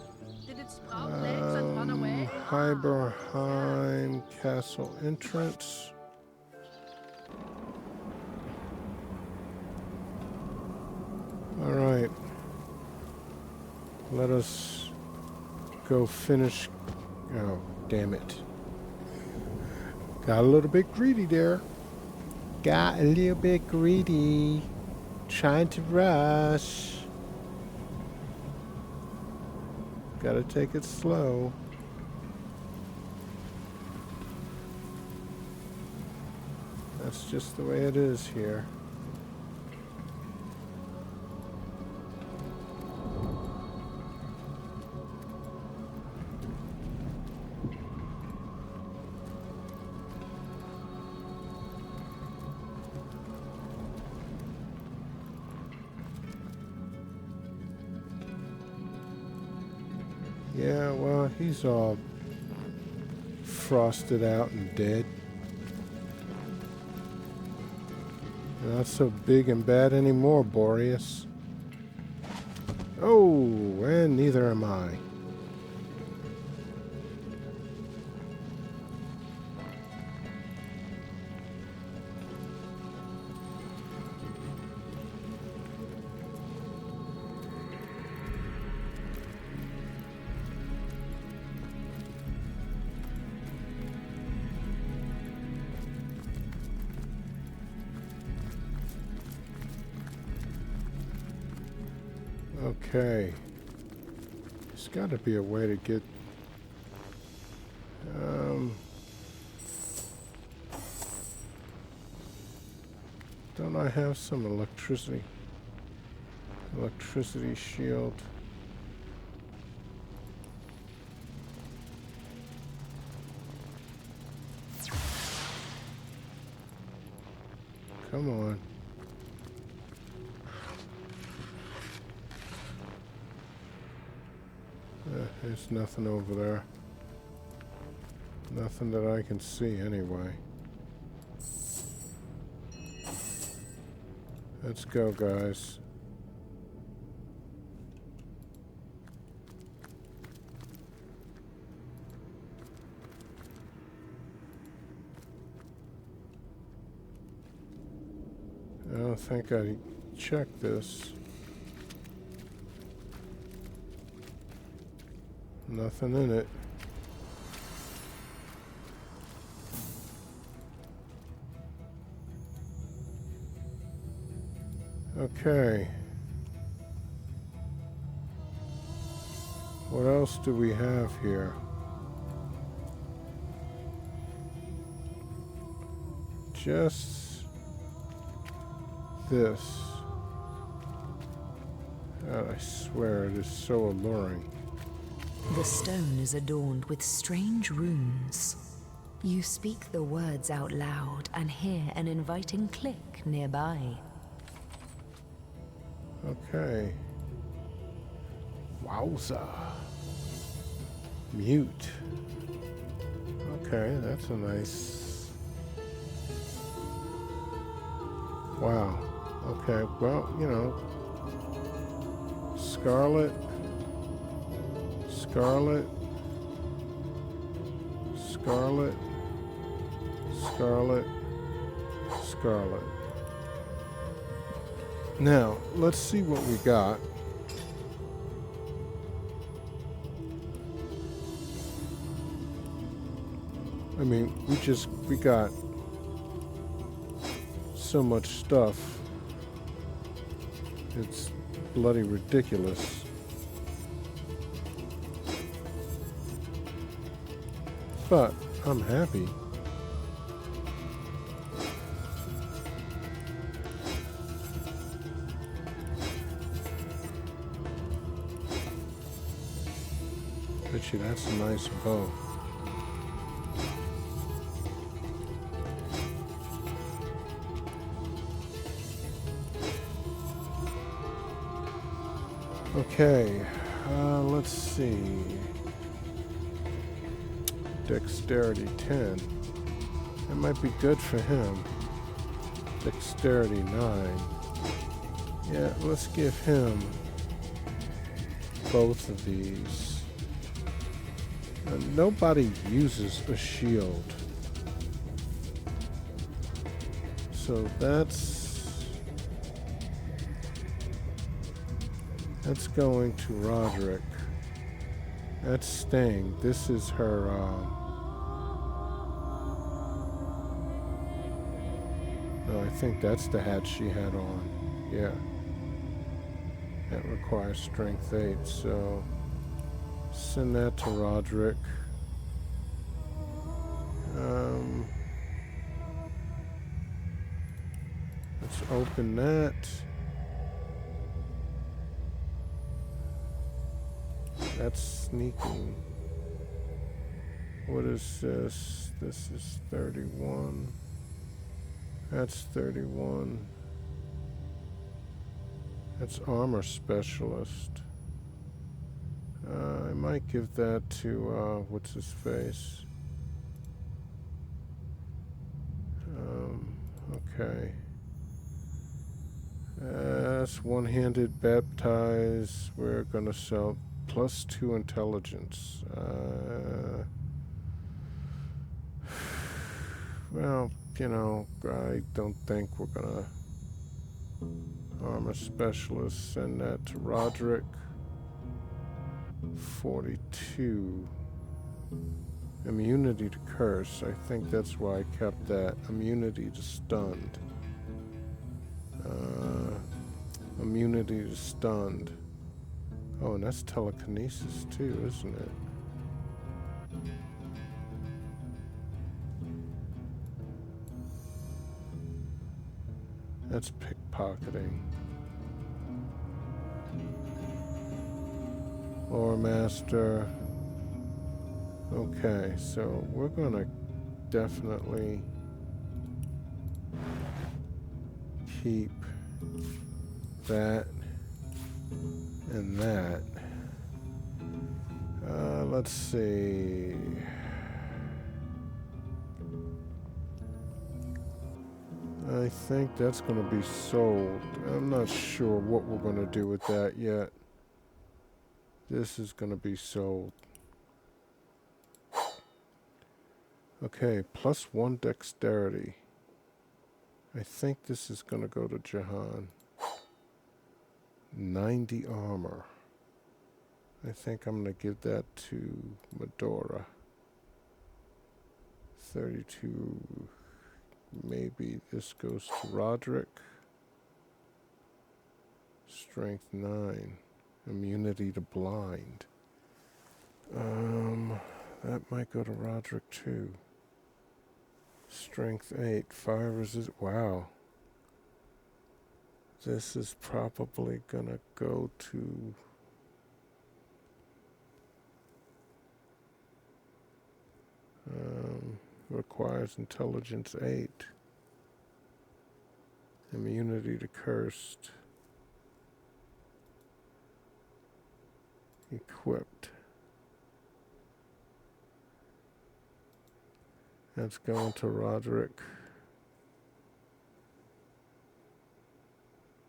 Did it sprout legs and run away? Hyberheim Castle entrance. All right. Let us go finish. Oh, damn it. Got a little bit greedy there. Got a little bit greedy. Trying to rush. Gotta take it slow. That's just the way it is here. Yeah, well, he's all frosted out and dead. Not so big and bad anymore, Boreas. Oh, and neither am I. Okay. There's got to be a way to get... don't I have some electricity? Electricity shield. Come on. There's nothing over there. Nothing that I can see anyway. Let's go, guys. I don't think I checked this. Nothing in it. Okay. What else do we have here? Just this. God, I swear it is so alluring. The stone is adorned with strange runes. You speak the words out loud and hear an inviting click nearby. Okay. Wowza. Mute. Okay, that's a nice... Wow. Okay, well, you know. Scarlet. Scarlet. Scarlet. Scarlet. Scarlet. Now, let's see what we got. I mean, we got so much stuff. It's bloody ridiculous. But I'm happy. Bet you that's a nice bow. Okay, let's see. Dexterity 10. That might be good for him. Dexterity 9. Yeah, let's give him both of these. Nobody uses a shield. So that's going to Roderick. That's staying. This is her, no, I think that's the hat she had on. Yeah. That requires strength 8, so send that to Roderick. open that. That's sneaking. What is this? This is 31. That's 31. That's armor specialist. I might give that to, what's his face? Okay. That's one-handed baptize. We're gonna sell +2 intelligence. Well, you know, I don't think we're gonna armor specialist. Send that to Roderick. 42. Immunity to curse. I think that's why I kept that. Immunity to stunned. Immunity to stunned. Oh, and that's telekinesis too, isn't it? That's pickpocketing. Lore Master. Okay, so we're gonna definitely keep that and that. Let's see. I think that's going to be sold. I'm not sure what we're going to do with that yet. This is going to be sold. Okay, +1 dexterity. I think this is going to go to Jahan. 90 armor. I think I'm going to give that to Medora. 32. Maybe this goes to Roderick. Strength 9. Immunity to blind. That might go to Roderick too. Strength 8. Fire resist. Wow. This is probably gonna go to requires intelligence 8. Immunity to cursed. Equipped. That's going to Roderick.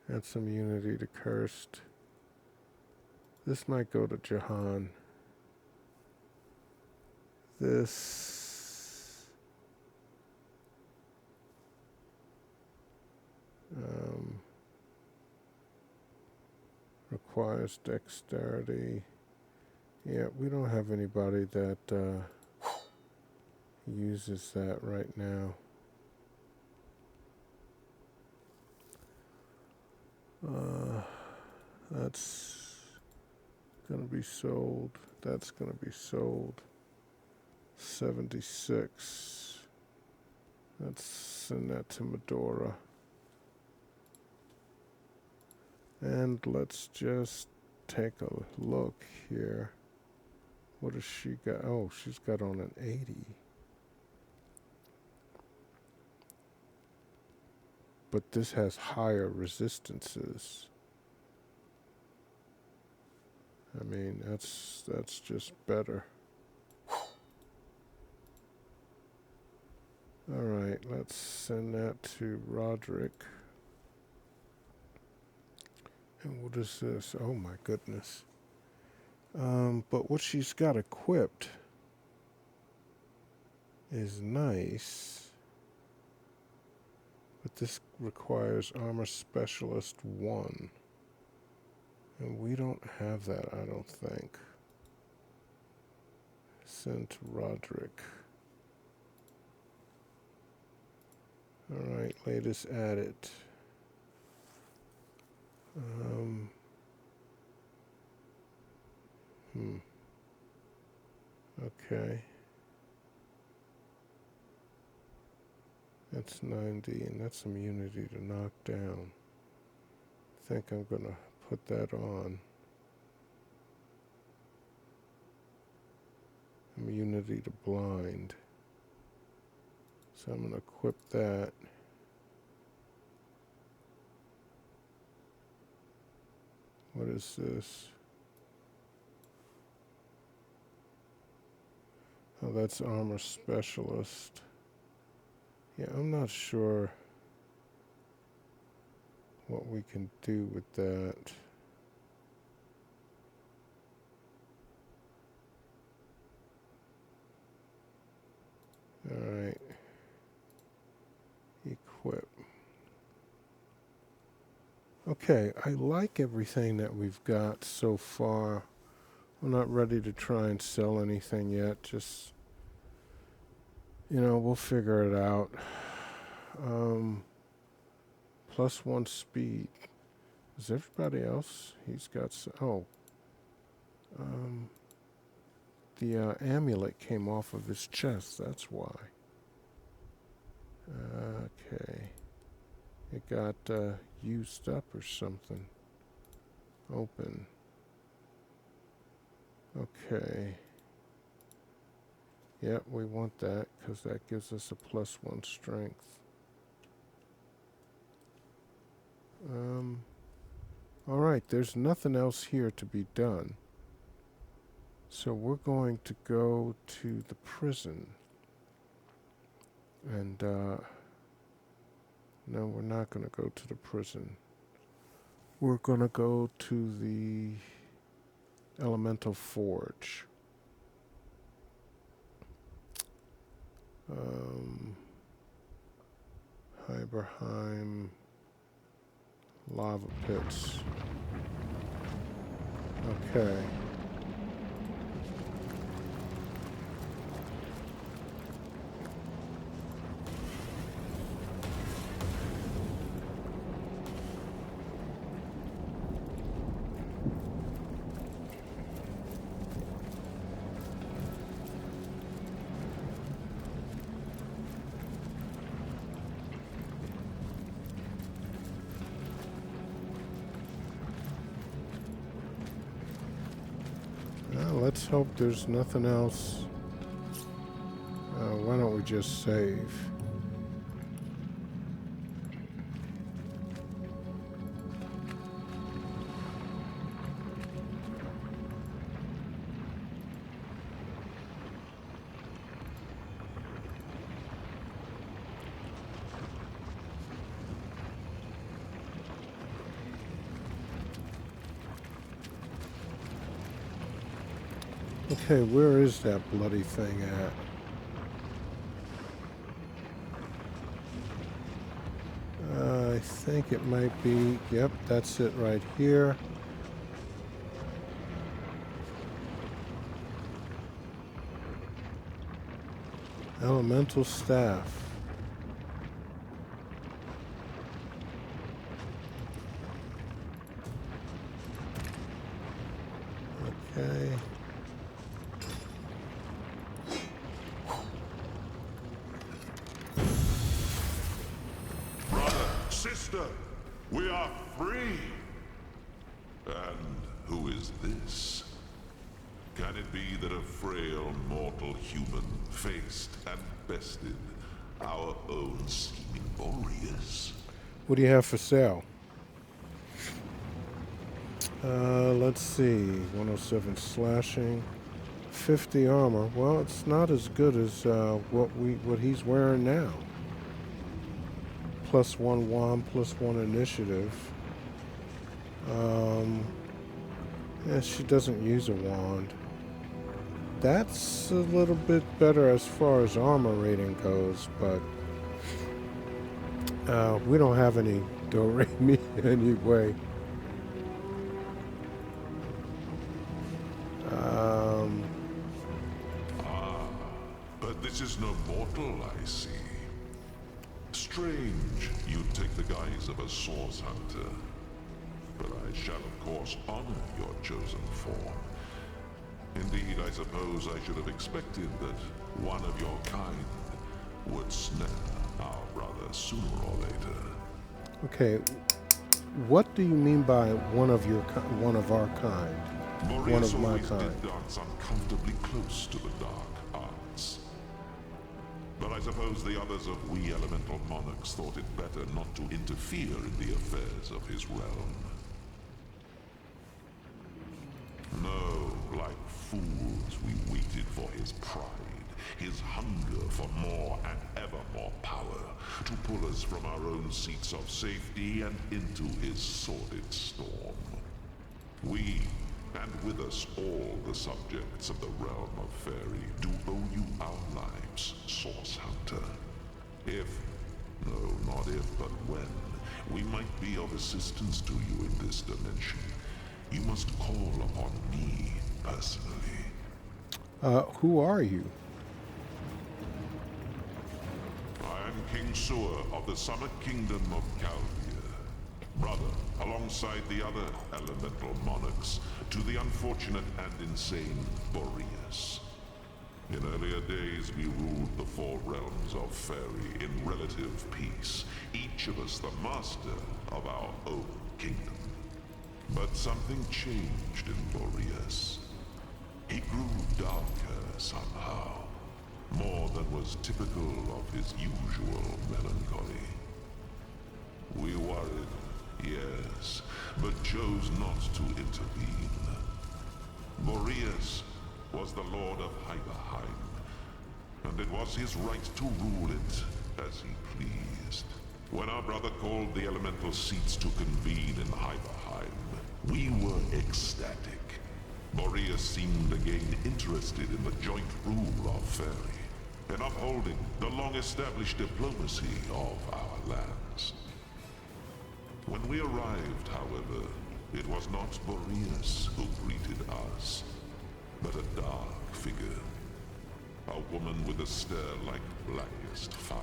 That's immunity to cursed. This might go to Jahan. This requires dexterity. Yeah, we don't have anybody that uses that right now. That's gonna be sold. That's gonna be sold. 76. Let's send that to Medora. And let's just take a look here. What has she got? Oh, she's got on an 80. But this has higher resistances. I mean, that's just better. Alright, let's send that to Roderick. And what is this? Oh my goodness. But what she's got equipped is nice. But this requires armor specialist 1. And we don't have that, I don't think. Send to Roderick. Alright, latest added. Okay. That's 90, and that's immunity to knock down. I think I'm going to put that on. Immunity to blind. So I'm going to equip that. What is this? Oh, that's armor specialist. Yeah, I'm not sure what we can do with that. Alright. Equip. Okay, I like everything that we've got so far. I'm not ready to try and sell anything yet. Just, you know, we'll figure it out. +1 speed. Is everybody else? He's got the amulet came off of his chest. That's why. Okay. It got used up or something. Open. Okay. Yep, we want that because that gives us a +1 strength. Alright, there's nothing else here to be done. So we're going to go to the prison. And, no, we're not going to go to the prison. We're going to go to the Elemental Forge. Hyberheim. Lava pits. Okay. Let's hope there's nothing else. Why don't we just save? Okay, where is that bloody thing at? I think it might be, yep, that's it right here. Elemental staff. Okay. Sister, we are free! And who is this? Can it be that a frail mortal human faced and bested our own scheming Boreas? What do you have for sale? Let's see. 107 slashing, 50 armor. Well, it's not as good as what he's wearing now. +1 wand, +1 initiative. Yeah, she doesn't use a wand. That's a little bit better as far as armor rating goes, but we don't have any do-re-mi anyway. But this is no mortal, I see. Strange you'd take the guise of a source hunter. But I shall, of course, honor your chosen form. Indeed, I suppose I should have expected that one of your kind would snare our brother. sooner or later. Okay, what do you mean by one of our kind? One Boreas of my always kind. did dance uncomfortably close to the dark arts. But I suppose the others of we elemental monarchs thought it better not to interfere in the affairs of his realm. No, like fools, we waited for his pride, his hunger for more and ever more power, to pull us from our own seats of safety and into his sordid storm. We, and with us all the subjects of the realm of Fairy, do owe you our lives, Source Hunter. If, no, not if, but when, we might be of assistance to you in this dimension, you must call upon me personally. Who are you? I am King Sewer of the Summer Kingdom of Calvia, brother, alongside the other elemental monarchs, to the unfortunate and insane Boreas. In earlier days, we ruled the four realms of Fairy in relative peace, each of us the master of our own kingdom. But something changed in Boreas. He grew darker somehow, more than was typical of his usual melancholy. We worried, yes, but chose not to intervene. Boreas was the Lord of Hyberheim, and it was his right to rule it as he pleased. When our brother called the elemental seats to convene in Hyberheim, we were ecstatic. Boreas seemed again interested in the joint rule of Fairy, in upholding the long-established diplomacy of our lands. When we arrived, however, it was not Boreas who greeted us, but a dark figure. A woman with a stare like blackest fire.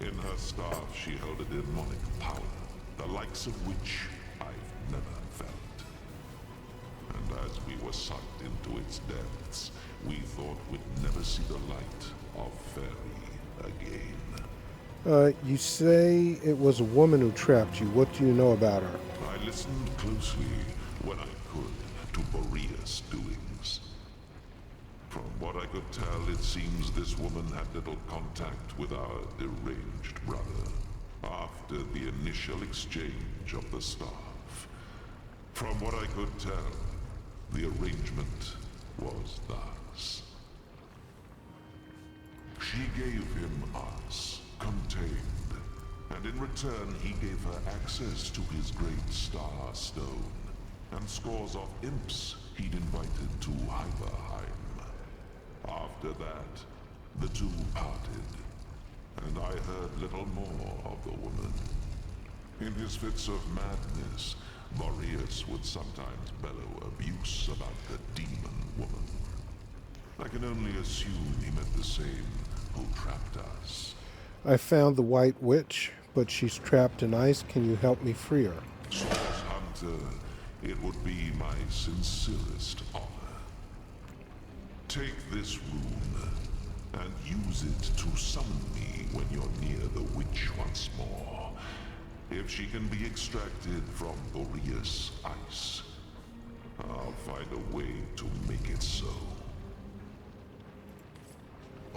In her staff she held a demonic power, the likes of which I've never felt. And as we were sucked into its depths, we thought we'd never see the light of Fairy again. You say it was a woman who trapped you. What do you know about her? I listened closely when I could to Boreas' doings. From what I could tell, it seems this woman had little contact with our deranged brother after the initial exchange of the staff. From what I could tell, the arrangement was thus. She gave him us, contained, and in return he gave her access to his great star stone, and scores of imps he'd invited to Hyberheim. After that, the two parted, and I heard little more of the woman. In his fits of madness, Boreas would sometimes bellow abuse about the demon woman. I can only assume he meant the same who trapped us. I found the White Witch, but she's trapped in ice. Can you help me free her? Source Hunter, it would be my sincerest honor. Take this rune, and use it to summon me when you're near the witch once more. If she can be extracted from Boreas' ice, I'll find a way to make it so.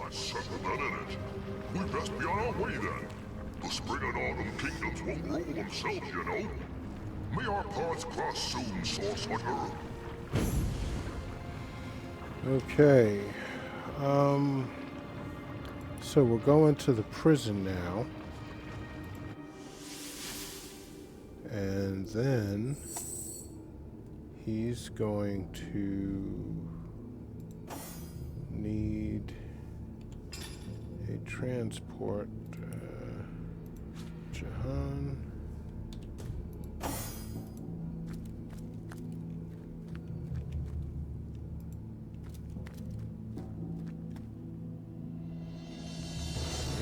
I sense that in it. We best be on our way then. The spring and autumn kingdoms won't rule themselves, you know. May our paths cross soon, Source Hunter. Okay. So we're going to the prison now. And then he's going to need a transport. Jahan.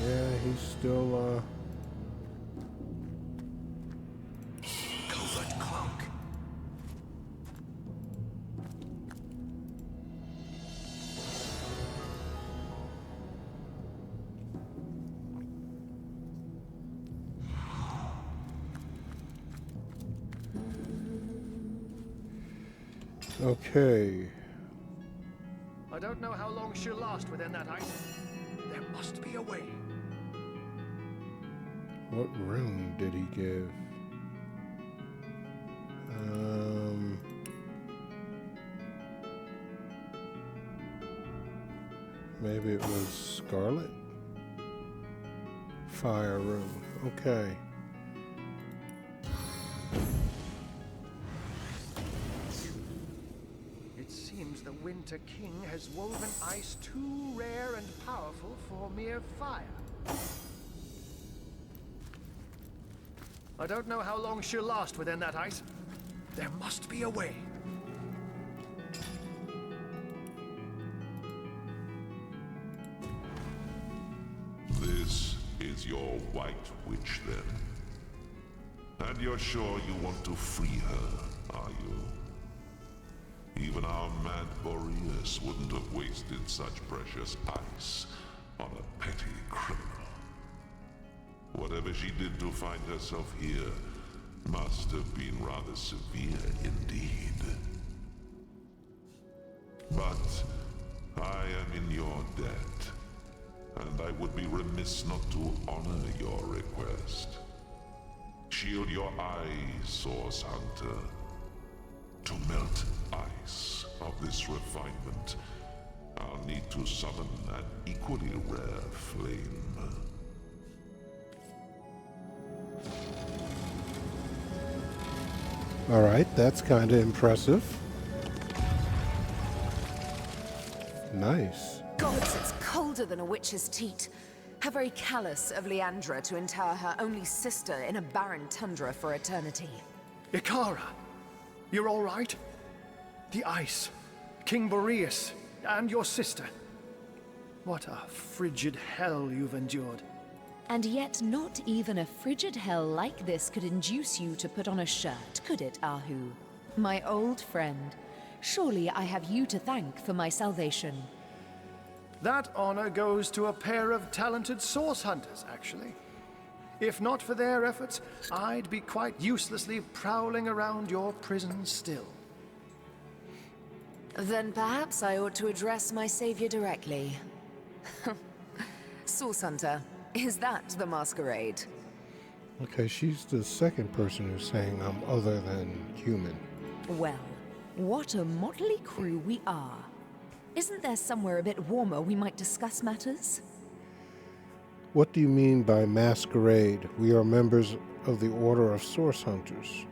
Yeah, he's still, Covert cloak. Okay. I don't know how long she'll last within that ice. There must be a way. What rune did he give? Maybe it was Scarlet? Fire rune. Okay. It seems the Winter King has woven ice too rare and powerful for mere fire. I don't know how long she'll last within that ice. There must be a way. This is your White Witch, then. And you're sure you want to free her, are you? Even our mad Boreas wouldn't have wasted such precious ice on a petty criminal. Whatever she did to find herself here must have been rather severe indeed. But I am in your debt, and I would be remiss not to honor your request. Shield your eyes, Source Hunter. To melt ice of this refinement, I'll need to summon an equally rare flame. Alright, that's kind of impressive. Nice. Gods, it's colder than a witch's teat. How very callous of Leandra to inter her only sister in a barren tundra for eternity. Ikara, you're all right? The ice, King Boreas, and your sister. What a frigid hell you've endured. And yet not even a frigid hell like this could induce you to put on a shirt, could it, Ahu? My old friend, surely I have you to thank for my salvation. That honor goes to a pair of talented source hunters, actually. If not for their efforts, I'd be quite uselessly prowling around your prison still. Then perhaps I ought to address my savior directly. Source Hunter, is that the masquerade? Okay, she's the second person who's saying I'm other than human. Well, what a motley crew we are. Isn't there somewhere a bit warmer we might discuss matters? What do you mean by masquerade? We are members of the Order of Source Hunters.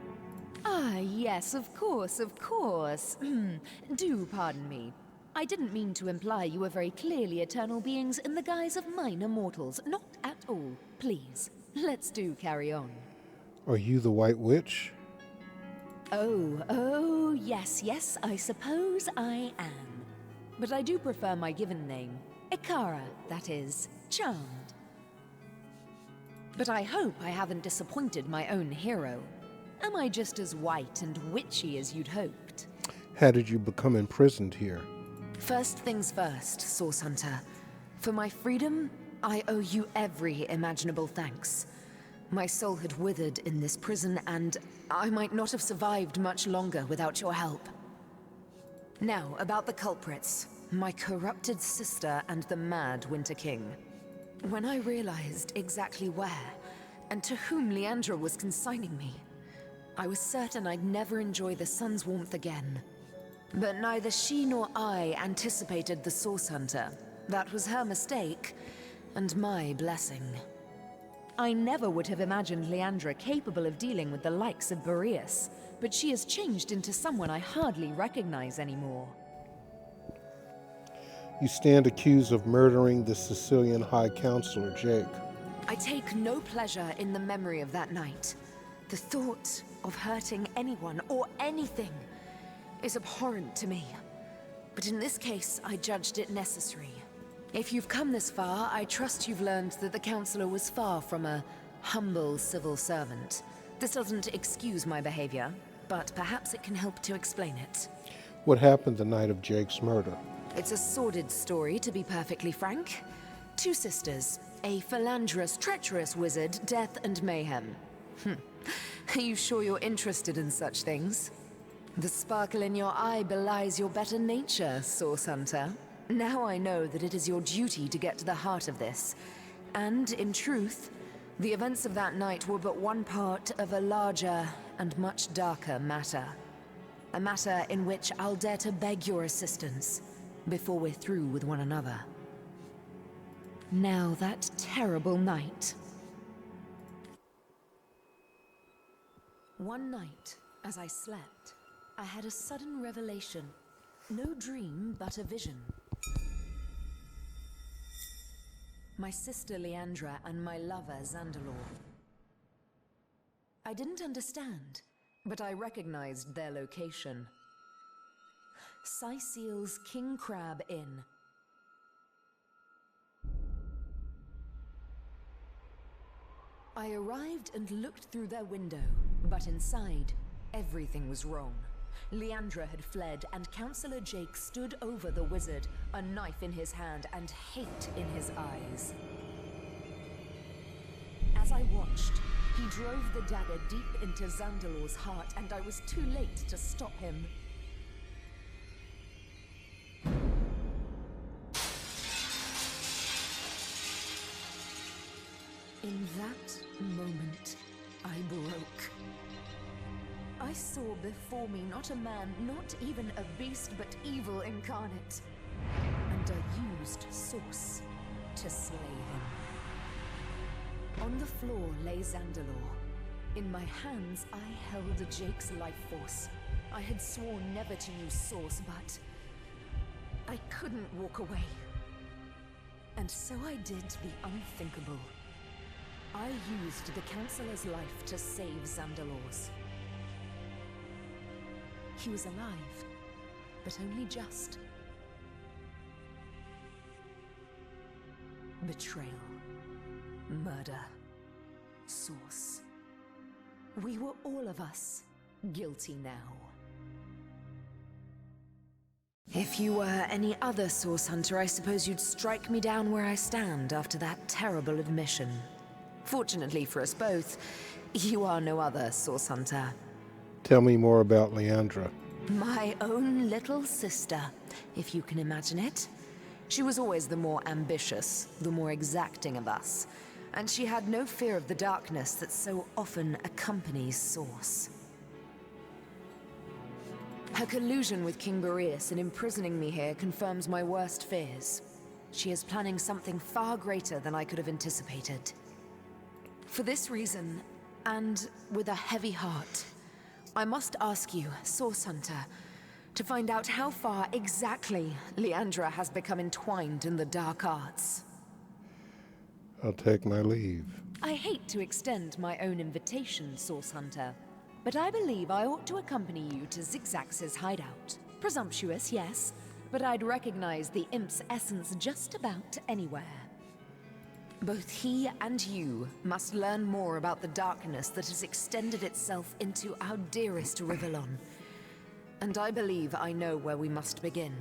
Ah, yes, of course, of course. Do pardon me. I didn't mean to imply you were very clearly eternal beings in the guise of minor mortals. Not at all. Please, let's do carry on. Are you the White Witch? Oh, yes, I suppose I am. But I do prefer my given name. Ikara, that is. Charmed. But I hope I haven't disappointed my own hero. Am I just as white and witchy as you'd hoped? How did you become imprisoned here? First things first, Source Hunter. For my freedom, I owe you every imaginable thanks. My soul had withered in this prison, and I might not have survived much longer without your help. Now, about the culprits. My corrupted sister and the mad Winter King. When I realized exactly where, and to whom Leandra was consigning me, I was certain I'd never enjoy the sun's warmth again. But neither she nor I anticipated the Source Hunter. That was her mistake, and my blessing. I never would have imagined Leandra capable of dealing with the likes of Boreas, but she has changed into someone I hardly recognize anymore. You stand accused of murdering the Sicilian High Counselor, Jake. I take no pleasure in the memory of that night. The thought of hurting anyone or anything is abhorrent to me. But in this case, I judged it necessary. If you've come this far, I trust you've learned that the Counselor was far from a humble civil servant. This doesn't excuse my behavior, but perhaps it can help to explain it. What happened the night of Jake's murder? It's a sordid story, to be perfectly frank. Two sisters, a philanderous, treacherous wizard, death and mayhem. Are you sure you're interested in such things? The sparkle in your eye belies your better nature, Source Hunter. Now I know that it is your duty to get to the heart of this. And, in truth, the events of that night were but one part of a larger and much darker matter. A matter in which I'll dare to beg your assistance before we're through with one another. Now that terrible night. One night, as I slept, I had a sudden revelation. No dream, but a vision. My sister Leandra and my lover Zandalor. I didn't understand, but I recognized their location. Syceel's King Crab Inn. I arrived and looked through their window, but inside, everything was wrong. Leandra had fled, and Councillor Jake stood over the wizard, a knife in his hand and hate in his eyes. As I watched, he drove the dagger deep into Zandalor's heart, and I was too late to stop him. In that moment, I broke. I saw before me not a man, not even a beast, but evil incarnate. And I used Source to slay him. On the floor lay Zandalor. In my hands, I held Jake's life force. I had sworn never to use Source, but I couldn't walk away. And so I did the unthinkable. I used the Councillor's life to save Zandalor's. He was alive, but only just. Betrayal. Murder. Source. We were all of us guilty now. If you were any other Source Hunter, I suppose you'd strike me down where I stand after that terrible admission. Fortunately for us both, you are no other Source Hunter. Tell me more about Leandra. My own little sister, if you can imagine it. She was always the more ambitious, the more exacting of us, and she had no fear of the darkness that so often accompanies Source. Her collusion with King Boreas in imprisoning me here confirms my worst fears. She is planning something far greater than I could have anticipated. For this reason, and with a heavy heart, I must ask you, Source Hunter, to find out how far exactly Leandra has become entwined in the dark arts. I'll take my leave. I hate to extend my own invitation, Source Hunter, but I believe I ought to accompany you to Zigzax's hideout. Presumptuous, yes, but I'd recognize the imp's essence just about anywhere. Both he and you must learn more about the darkness that has extended itself into our dearest Rivellon. And I believe I know where we must begin.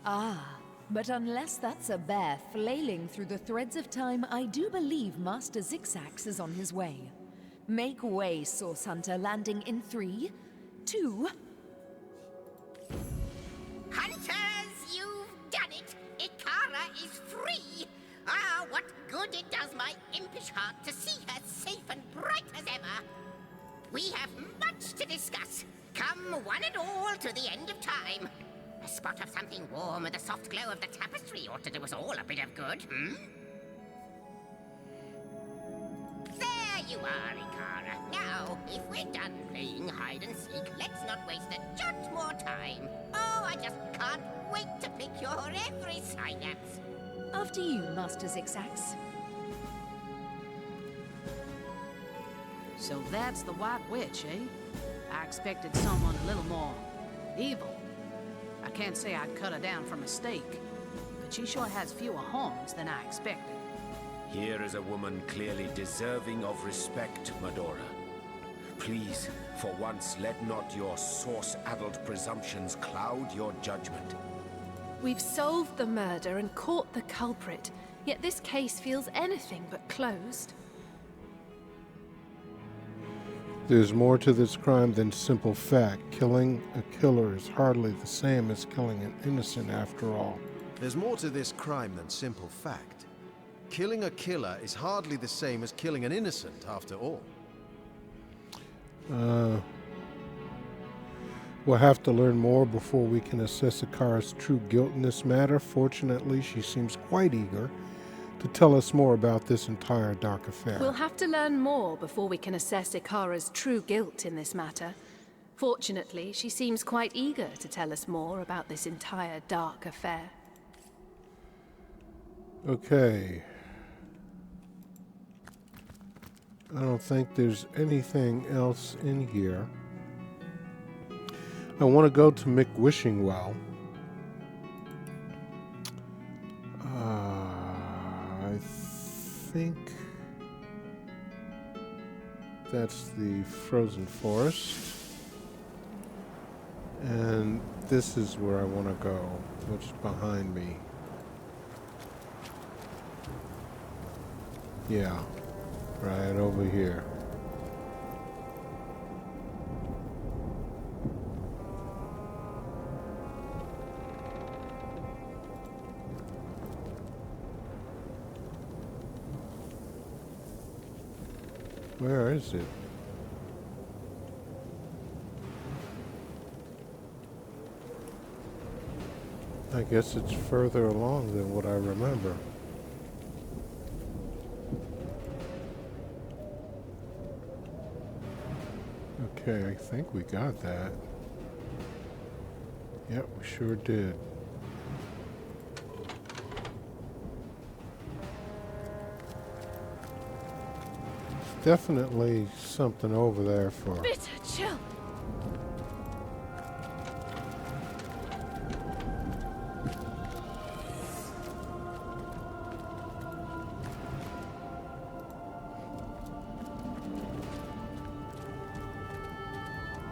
Ah, but unless that's a bear flailing through the threads of time, I do believe Master Zigzax is on his way. Make way, Source Hunter, landing in 3, 2... Hunters, you've done it! Ikara is free! Ah, what good it does my impish heart to see her safe and bright as ever! We have much to discuss. Come one and all to the end of time. A spot of something warm and the soft glow of the tapestry ought to do us all a bit of good, There you are, Ikara. Now, if we're done playing hide and seek, let's not waste a jot more time. Oh, I just can't wait to pick your every synapse. After you, Master Zigzax. So that's the White Witch, eh? I expected someone a little more evil. I can't say I'd cut her down for mistake, but she sure has fewer horns than I expected. Here is a woman clearly deserving of respect, Medora. Please, for once, let not your source-addled presumptions cloud your judgment. We've solved the murder and caught the culprit, yet this case feels anything but closed. There's more to this crime than simple fact. Killing a killer is hardly the same as killing an innocent after all. There's more to this crime than simple fact. Killing a killer is hardly the same as killing an innocent after all. We'll have to learn more before we can assess Akara's true guilt in this matter. Fortunately, she seems quite eager to tell us more about this entire dark affair. We'll have to learn more before we can assess Ikara's true guilt in this matter. Fortunately, she seems quite eager to tell us more about this entire dark affair. Okay. I don't think there's anything else in here. I want to go to McWishingwell. I think that's the frozen forest. And this is where I want to go, which is behind me. Yeah, right over here. Where is it? I guess it's further along than what I remember. Okay, I think we got that. Yep, we sure did. Definitely something over there for... Bitter chill!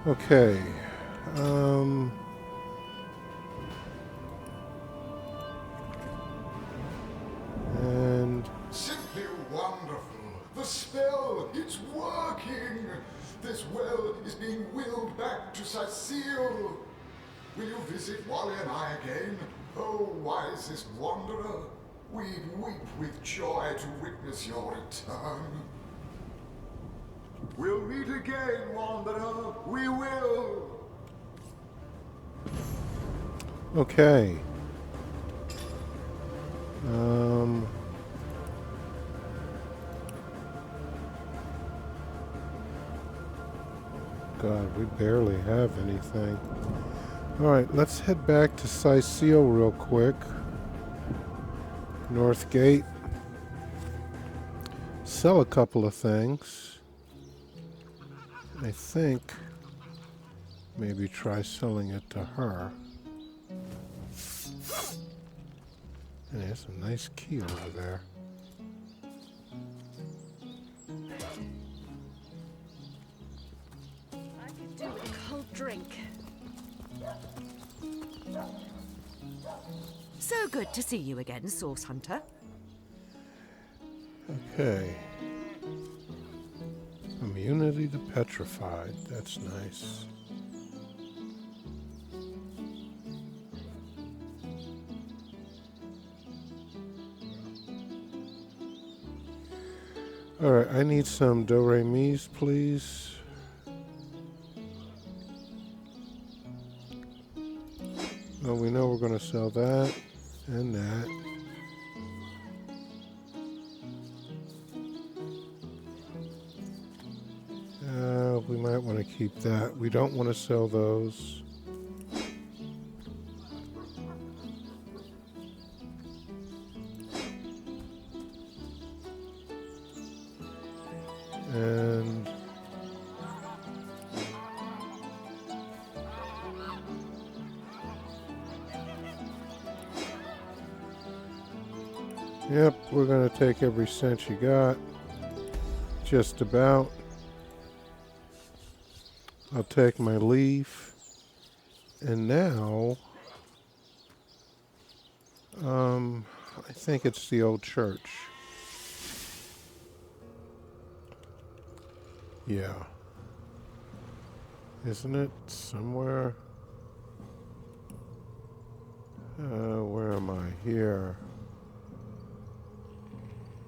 Okay. And... Simply wonderful. The spell, it's working. This well is being willed back to Cecile. Will you visit Wally and I again? Oh, wisest wanderer. We'd weep with joy to witness your return. We'll meet again, wanderer. We will. Okay. God, we barely have anything. Alright, let's head back to Cecile real quick. North Gate. Sell a couple of things. I think maybe try selling it to her. And there's a nice key over there. I could do with a cold drink. So good to see you again, Source Hunter. Okay. Immunity to petrified. That's nice. Alright, I need some do-re-mis, please. Well, we know we're going to sell that and that. We might want to keep that. We don't want to sell those. And yep, we're going to take every cent you got. Just about. I'll take my leave. And now, I think it's the old church. Yeah. Isn't it somewhere? Where am I? Here.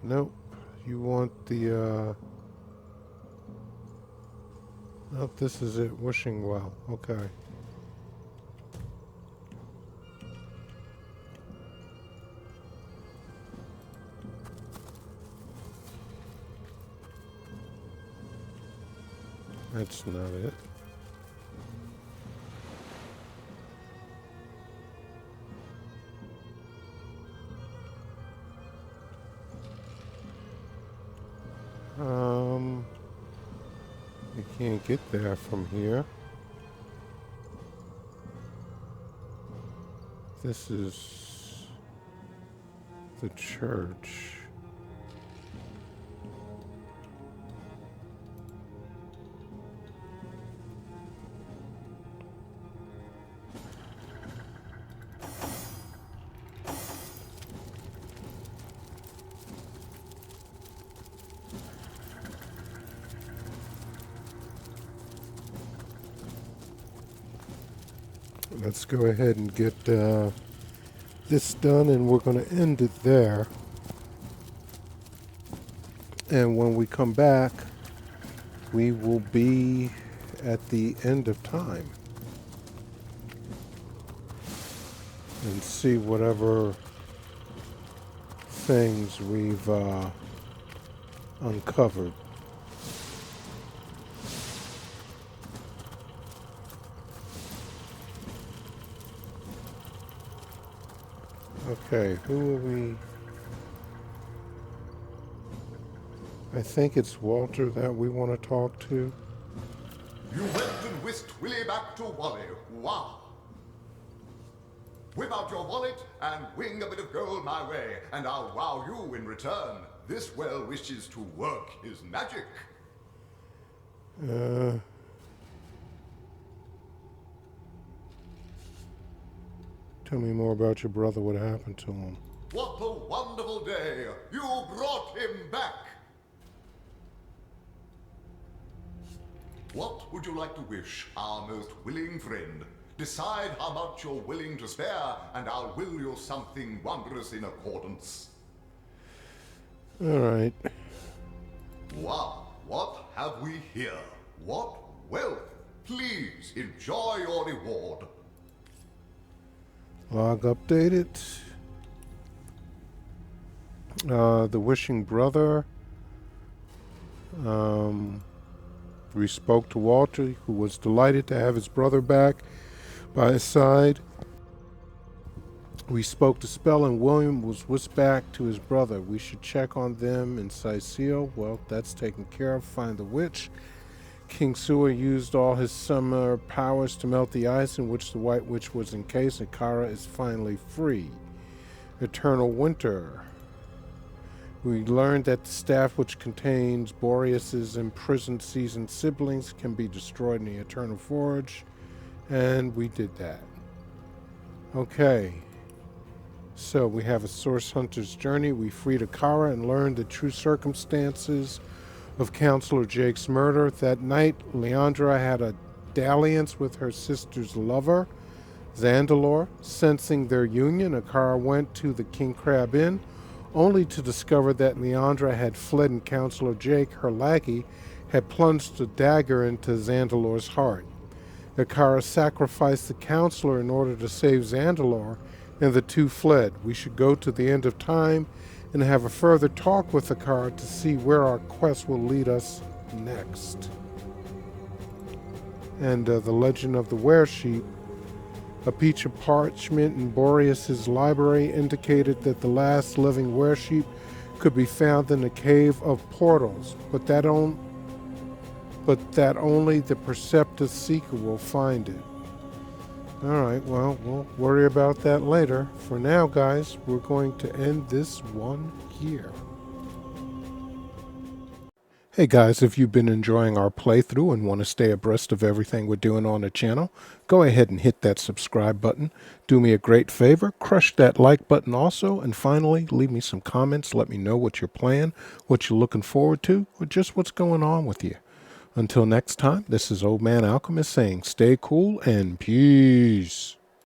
Nope. You want the, Nope, this is it. Wishing well. Okay. That's not it. You can't get there from here. This is the church. Let's go ahead and get this done, and we're going to end it there. And when we come back, we will be at the end of time and see whatever things we've uncovered. Okay, who are we? I think it's Walter that we want to talk to. You went and whisked Willie back to Wally. Wow. Whip out your wallet and wing a bit of gold my way, and I'll wow you in return. This well wishes to work his magic. Tell me more about your brother. What happened to him? What a wonderful day. You brought him back. What would you like to wish, our most willing friend? Decide how much you're willing to spare, and I'll will you something wondrous in accordance. All right. Wow, what have we here? What wealth! Please enjoy your reward. Log updated. The Wishing Brother. We spoke to Walter, who was delighted to have his brother back by his side. We spoke to Spell, and William was whisked back to his brother. We should check on them in Sicil. Well, that's taken care of. Find the witch. King Sewer used all his summer powers to melt the ice in which the White Witch was encased, and Kara is finally free. Eternal Winter. We learned that the staff, which contains Boreas' imprisoned seasoned siblings, can be destroyed in the Eternal Forge, and we did that. Okay. So we have a Source Hunter's journey. We freed Akara and learned the true circumstances of Counselor Jake's murder. That night, Leandra had a dalliance with her sister's lover, Zandalor. Sensing their union, Akara went to the King Crab Inn, only to discover that Leandra had fled and Counselor Jake, her lackey, had plunged a dagger into Zandalor's heart. Akara sacrificed the Counselor in order to save Zandalor, and the two fled. We should go to the end of time and have a further talk with Akara to see where our quest will lead us next. And the legend of the Weresheep. A piece of parchment in Boreas' library indicated that the last living Weresheep could be found in the Cave of Portals, but that only the Perceptive Seeker will find it. Alright, well, we'll worry about that later. For now, guys, we're going to end this one here. Hey guys, if you've been enjoying our playthrough and want to stay abreast of everything we're doing on the channel, go ahead and hit that subscribe button. Do me a great favor, crush that like button also, and finally, leave me some comments. Let me know what you're playing, what you're looking forward to, or just what's going on with you. Until next time, this is Old Man Alchemist saying stay cool and peace.